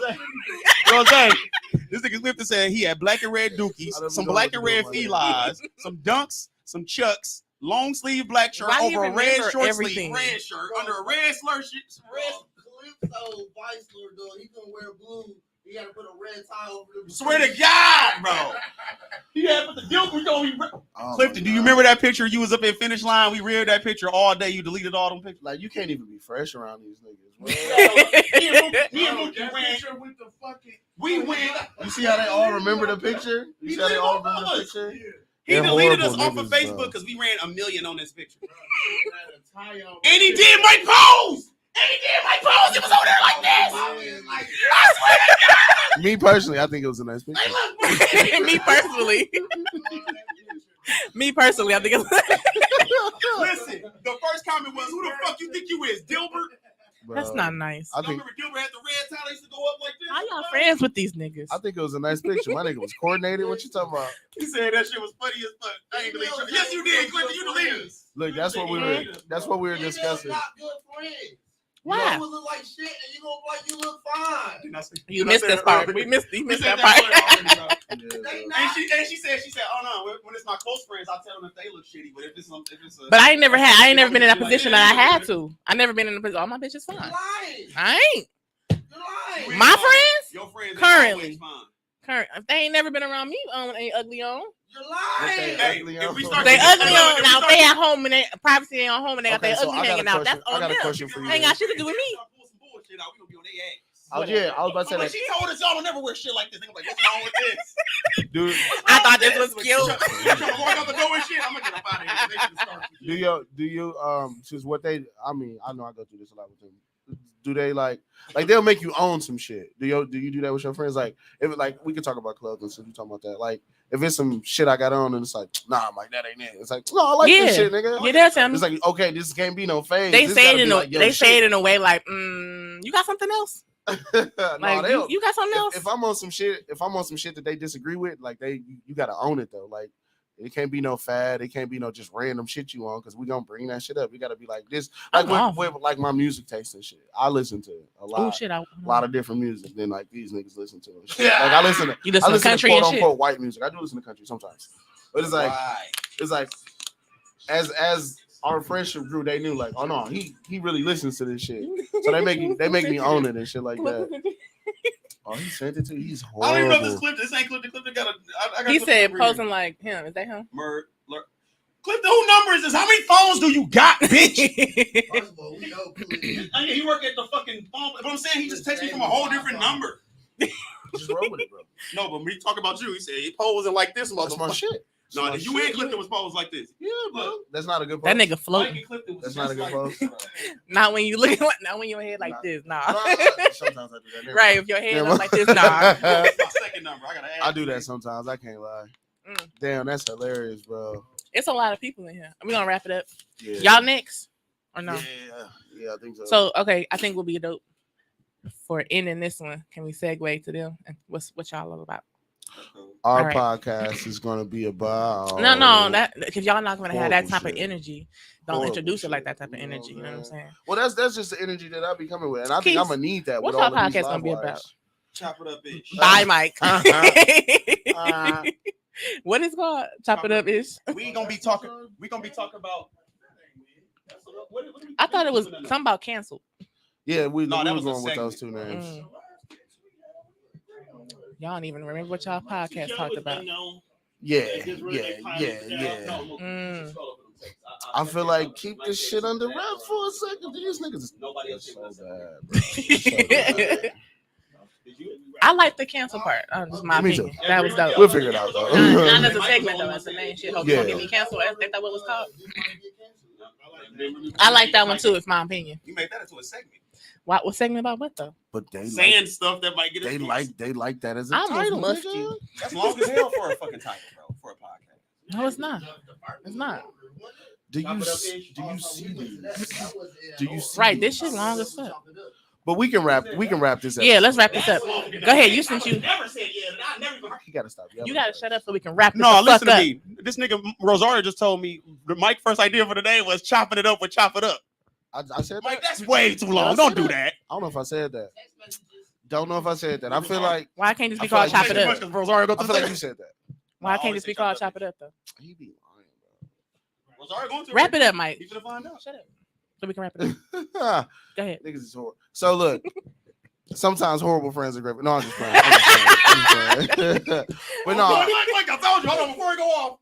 Speaker 5: This nigga Clifton said he had black and red dookies,
Speaker 2: I don't
Speaker 5: some
Speaker 2: know
Speaker 5: black
Speaker 2: what
Speaker 5: and
Speaker 2: to do
Speaker 5: red
Speaker 2: with my
Speaker 5: felines, some dunks, some chucks, long sleeve black shirt
Speaker 1: Why do you
Speaker 5: over a red
Speaker 1: remember
Speaker 5: short
Speaker 1: everything?
Speaker 5: sleeve, red shirt under a red slur shit.
Speaker 6: Calypso Vice Lord, though, he gonna wear blue. He gotta put a red tie over the.
Speaker 5: Swear to God, bro. He had put the Dilbert on me. Clifton, do you remember that picture? You was up in finish line. We reared that picture all day. You deleted all them pictures.
Speaker 2: Like you can't even be fresh around these niggas.
Speaker 5: Me and Mookie ran.
Speaker 6: With the fucking.
Speaker 5: We went.
Speaker 2: You see how they all remember the picture? You see how they all remember the picture?
Speaker 5: He
Speaker 2: They're
Speaker 5: deleted us
Speaker 2: horrible
Speaker 5: off of
Speaker 2: niggas,
Speaker 5: Facebook
Speaker 2: bro.
Speaker 5: because we ran 1 million on this picture.
Speaker 6: And
Speaker 5: And he did my pose. And he did my pose. He was over there like this.
Speaker 6: Like,
Speaker 5: I swear to God.
Speaker 2: Me personally, I think it was a nice picture.
Speaker 1: Me personally. Me personally, I think it's
Speaker 5: Listen, the first comment was, "Who the fuck you think you is, Dilbert?"
Speaker 2: Bro,
Speaker 1: that's not nice.
Speaker 2: I
Speaker 5: Y'all
Speaker 2: think
Speaker 5: remember Dilbert had the red tie that used to go up like this?
Speaker 1: How y'all friends with these niggas?
Speaker 2: I think it was a nice picture. My nigga was coordinated. What you talking about?
Speaker 5: He said that shit was funny as fuck. I ain't deleted it. Yes, you did, Clinton. You deleted it.
Speaker 2: Look, that's what we were. That's what we were discussing.
Speaker 6: Not good friends.
Speaker 1: Why?
Speaker 6: You look like shit, and you look like you look fine.
Speaker 1: You missed this part. We missed that part.
Speaker 5: And she said, "Oh no, when it's my close friends, I tell them if they look shitty. But if it's a,
Speaker 1: But I ain't never been in that position that I had to. I never been in a position. All my bitches
Speaker 6: You're
Speaker 1: fine.
Speaker 6: lying.
Speaker 1: I ain't.
Speaker 6: You're lying.
Speaker 1: My friends?
Speaker 5: your friends
Speaker 1: Currently.
Speaker 5: always fine.
Speaker 1: Current. If they ain't never been around me, ain't ugly on.
Speaker 6: You're lying.
Speaker 5: Hey,
Speaker 2: ugly
Speaker 5: if
Speaker 2: on.
Speaker 5: we start
Speaker 1: They
Speaker 5: getting-
Speaker 1: ugly on.
Speaker 5: if we
Speaker 1: Now
Speaker 5: start
Speaker 1: they
Speaker 5: getting-
Speaker 1: at home and they privacy ain't on home and they got
Speaker 2: Okay,
Speaker 1: their
Speaker 2: so
Speaker 1: ugly
Speaker 2: I got a
Speaker 1: hanging out. That's
Speaker 2: question.
Speaker 1: on
Speaker 2: I got a
Speaker 1: them.
Speaker 2: question for you.
Speaker 1: Ain't got shit to do with me.
Speaker 5: Pull some bullshit out. We gonna be on their ass.
Speaker 2: Oh yeah, I was about to say
Speaker 5: But
Speaker 2: that,
Speaker 5: she told us y'all don't never wear shit like this. I'm like, what's wrong with this?
Speaker 2: dude.
Speaker 1: I thought this was cute.
Speaker 5: Trying to walk out the door and shit. I'm gonna get up out of here. They should start some shit.
Speaker 2: Do you since what they? I mean, I know I go through this a lot with them. Do they like they'll make you own some shit? Do you do that with your friends? Like if like we can talk about clothing since we talking about that. Like if it's some shit I got on and it's like nah, I'm like that ain't it. It's like no, I like this shit, nigga.
Speaker 1: Yeah, they'll tell me.
Speaker 2: It's like okay, this can't be no phase.
Speaker 1: They
Speaker 2: This
Speaker 1: say
Speaker 2: gotta
Speaker 1: it in
Speaker 2: be
Speaker 1: a
Speaker 2: like, yo,
Speaker 1: they
Speaker 2: shit.
Speaker 1: say it in a way like, you got something else?
Speaker 2: No,
Speaker 1: Like
Speaker 2: they'll-
Speaker 1: you got something else?
Speaker 2: if I'm on some shit, that they disagree with, like you gotta own it though. Like it can't be no fad, it can't be no just random shit you on because we gonna bring that shit up. We gotta be like this, like with like my music taste and shit. I listen to a lot,
Speaker 1: Oh shit!
Speaker 2: a lot of different music than like these niggas listen to. And shit.
Speaker 6: Yeah.
Speaker 2: Like I listen
Speaker 1: to country
Speaker 2: quote
Speaker 1: and shit.
Speaker 2: unquote white music. I do listen to country sometimes, but it's like as our friendship grew, they knew like, oh no, he really listens to this shit. So they make me own it and shit like that. Oh, he sent it to you. He's
Speaker 5: I don't even know if
Speaker 2: horrible.
Speaker 5: this ain't Clifton. Clifton got a. I got
Speaker 1: He
Speaker 5: Clifton
Speaker 1: said
Speaker 5: over
Speaker 1: posing
Speaker 5: here.
Speaker 1: like him. Is that him?
Speaker 5: Clifton, who number is this? How many phones do you got, bitch?
Speaker 6: First of all, we know, please.
Speaker 5: I mean, he work at the fucking phone. But I'm saying he just texted me from a whole different number.
Speaker 2: Just roll with it, bro.
Speaker 5: No, but when he talk about you, he said he posing like this,
Speaker 2: That's my
Speaker 5: motherfucker.
Speaker 2: shit.
Speaker 5: No,
Speaker 2: That's my
Speaker 5: you and
Speaker 2: shit.
Speaker 5: Clifton was posed like this.
Speaker 2: Yeah, bro. That's not a good
Speaker 1: That
Speaker 2: post.
Speaker 1: nigga
Speaker 5: Mike
Speaker 1: floating.
Speaker 5: and Clifton was
Speaker 2: That's
Speaker 5: just
Speaker 2: not a good
Speaker 5: like
Speaker 2: post.
Speaker 1: Not when you look. Not when your head like this. Nah.
Speaker 2: Sometimes I do that.
Speaker 1: Right. If your head
Speaker 2: Never
Speaker 1: up like this,
Speaker 2: mind.
Speaker 1: nah.
Speaker 5: That's my second number. I gotta add.
Speaker 2: I do that sometimes. I can't lie.
Speaker 1: Mm.
Speaker 2: Damn, that's hilarious, bro.
Speaker 1: It's a lot of people in here. We gonna wrap it up.
Speaker 2: Yeah.
Speaker 1: Y'all next or no?
Speaker 2: Yeah, I think so.
Speaker 1: So okay, I think we'll be dope for ending this one. Can we segue to them and what y'all all about?
Speaker 2: Our
Speaker 1: All right.
Speaker 2: podcast is gonna be about
Speaker 1: No, that if y'all not gonna have that
Speaker 2: Horrible
Speaker 1: type of
Speaker 2: shit.
Speaker 1: energy, don't
Speaker 2: Horrible
Speaker 1: introduce it like
Speaker 2: shit.
Speaker 1: that type of
Speaker 2: You know
Speaker 1: energy. You know what I'm
Speaker 2: what
Speaker 1: saying?
Speaker 2: Well, that's just the energy that I'll be coming with, and I think
Speaker 1: Keith,
Speaker 2: I'm gonna need that.
Speaker 1: what's
Speaker 2: with all
Speaker 1: our
Speaker 2: of these
Speaker 1: podcast gonna be
Speaker 2: live
Speaker 1: about?
Speaker 2: wires.
Speaker 5: Chop it up, bitch.
Speaker 1: Bye, Mike.
Speaker 2: Uh-huh.
Speaker 1: What is it called? Chop it up is.
Speaker 5: We gonna be talking. We gonna be talking about.
Speaker 1: I thought it was something about canceled.
Speaker 2: Yeah, we
Speaker 5: No, that
Speaker 2: was
Speaker 5: was a
Speaker 2: going with
Speaker 5: segment.
Speaker 2: those two names.
Speaker 1: Mm. Y'all don't even remember what y'all podcast talked about.
Speaker 2: Yeah.
Speaker 1: Mm.
Speaker 2: I feel like keep this shit under wraps for a second. These niggas is so bad, bro. So bad.
Speaker 1: I like the cancel part. Just my
Speaker 2: Me
Speaker 1: opinion.
Speaker 2: too.
Speaker 1: That was dope.
Speaker 2: We'll figure it out though.
Speaker 1: Not as a segment though, as the main shit. Hope you don't
Speaker 2: Yeah.
Speaker 1: get me canceled. As they thought what it was called. I like that one too. It's my opinion.
Speaker 5: You made that into a segment.
Speaker 1: What segment about what though?
Speaker 2: But they
Speaker 5: Saying stuff that might get us.
Speaker 2: they like that as a
Speaker 1: I almost
Speaker 2: title.
Speaker 1: mushed
Speaker 2: nigga.
Speaker 1: you.
Speaker 5: That's long as hell for a fucking title, bro. For a podcast.
Speaker 1: No, it's not. It's not.
Speaker 2: Do you see these? Do you see
Speaker 1: Right, this
Speaker 2: these?
Speaker 1: shit long as fuck.
Speaker 2: But we can wrap this.
Speaker 1: Yeah, let's wrap this up. Go ahead. You since you
Speaker 5: never said yeah. I never.
Speaker 2: You gotta stop.
Speaker 1: you gotta shut up so we can wrap this
Speaker 5: No,
Speaker 1: the
Speaker 5: listen
Speaker 1: fuck
Speaker 5: to
Speaker 1: up.
Speaker 5: me. This nigga Rosario just told me the Mike first idea for the day was chopping it up with chop it up.
Speaker 2: I said
Speaker 5: Mike,
Speaker 2: that.
Speaker 5: that's way too long.
Speaker 2: I
Speaker 5: Don't
Speaker 2: said
Speaker 5: do
Speaker 2: that.
Speaker 5: that.
Speaker 2: I don't know if I said that. Don't know if I said that. I feel like
Speaker 1: Why can't this be
Speaker 2: I feel
Speaker 1: called
Speaker 2: like
Speaker 1: chop
Speaker 2: you
Speaker 1: it
Speaker 2: said
Speaker 1: up?
Speaker 5: Rosario
Speaker 2: I feel like you said that.
Speaker 1: Why can't this be called chop it up though?
Speaker 2: He be lying, bro.
Speaker 5: Rosario going to
Speaker 1: Wrap it up, Mike.
Speaker 5: You finna find out.
Speaker 1: Shut up. So we can wrap it up. Go ahead.
Speaker 2: Niggas is horrible. So look, sometimes horrible friends are great. No, I'm just playing. I'm just playing. But no,
Speaker 5: Like I told you, hold on, before we go off,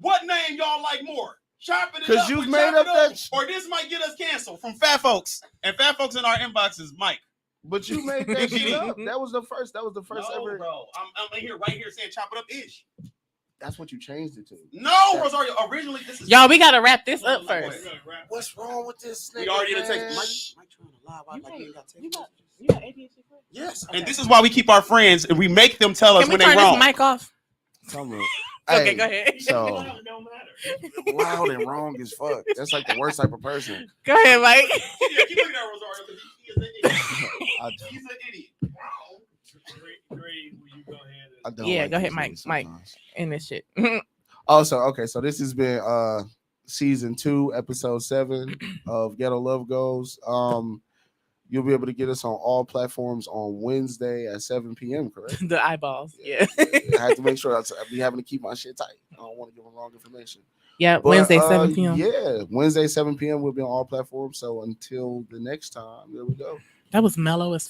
Speaker 5: what name y'all like more? Chop it up.
Speaker 2: because you've
Speaker 5: or
Speaker 2: made
Speaker 5: chop
Speaker 2: up
Speaker 5: it
Speaker 2: that.
Speaker 5: or this might get us canceled from fat folks. And fat folks in our inbox is Mike.
Speaker 2: But you made that shit up. That was the first. That was the first
Speaker 5: No,
Speaker 2: ever.
Speaker 5: bro. I'm in here right here saying chop it up ish.
Speaker 2: That's what you changed it to.
Speaker 5: No, Rosario. Originally, this is
Speaker 1: Y'all, we gotta wrap this up first.
Speaker 2: What's wrong with this nigga?
Speaker 5: We already in the text.
Speaker 2: man?
Speaker 5: Mike trying to lie. Why like you ain't got text?
Speaker 1: You got ADHD?
Speaker 5: Yes. And this is why we keep our friends and we make them tell us
Speaker 1: Can we
Speaker 5: when they
Speaker 1: turn this
Speaker 5: wrong.
Speaker 1: mic off?
Speaker 2: Tell me.
Speaker 1: Okay,
Speaker 2: Hey,
Speaker 1: go ahead.
Speaker 2: So
Speaker 3: Don't matter.
Speaker 2: loud and wrong as fuck. That's like the worst type of person.
Speaker 1: Go ahead, Mike.
Speaker 5: Yeah, keep looking at Rosario because he is an idiot.
Speaker 2: I,
Speaker 5: He's an idiot.
Speaker 3: Gray, will you go ahead?
Speaker 2: I don't
Speaker 1: Yeah,
Speaker 2: like
Speaker 1: go ahead,
Speaker 2: these
Speaker 1: Mike.
Speaker 2: niggas
Speaker 1: Mike.
Speaker 2: sometimes.
Speaker 1: In this shit.
Speaker 2: Also, okay, so this has been season 2, episode 7 of Ghetto Love Goes. You'll be able to get us on all platforms on Wednesday at 7 p.m. Correct?
Speaker 1: The eyeballs. Yeah.
Speaker 2: I have to make sure I be having to keep my shit tight. I don't want to give them wrong information.
Speaker 1: Yeah.
Speaker 2: But,
Speaker 1: Wednesday, 7 p.m.
Speaker 2: Yeah, Wednesday 7 p.m. We'll be on all platforms. So until the next time, there we go.
Speaker 1: That was mellow as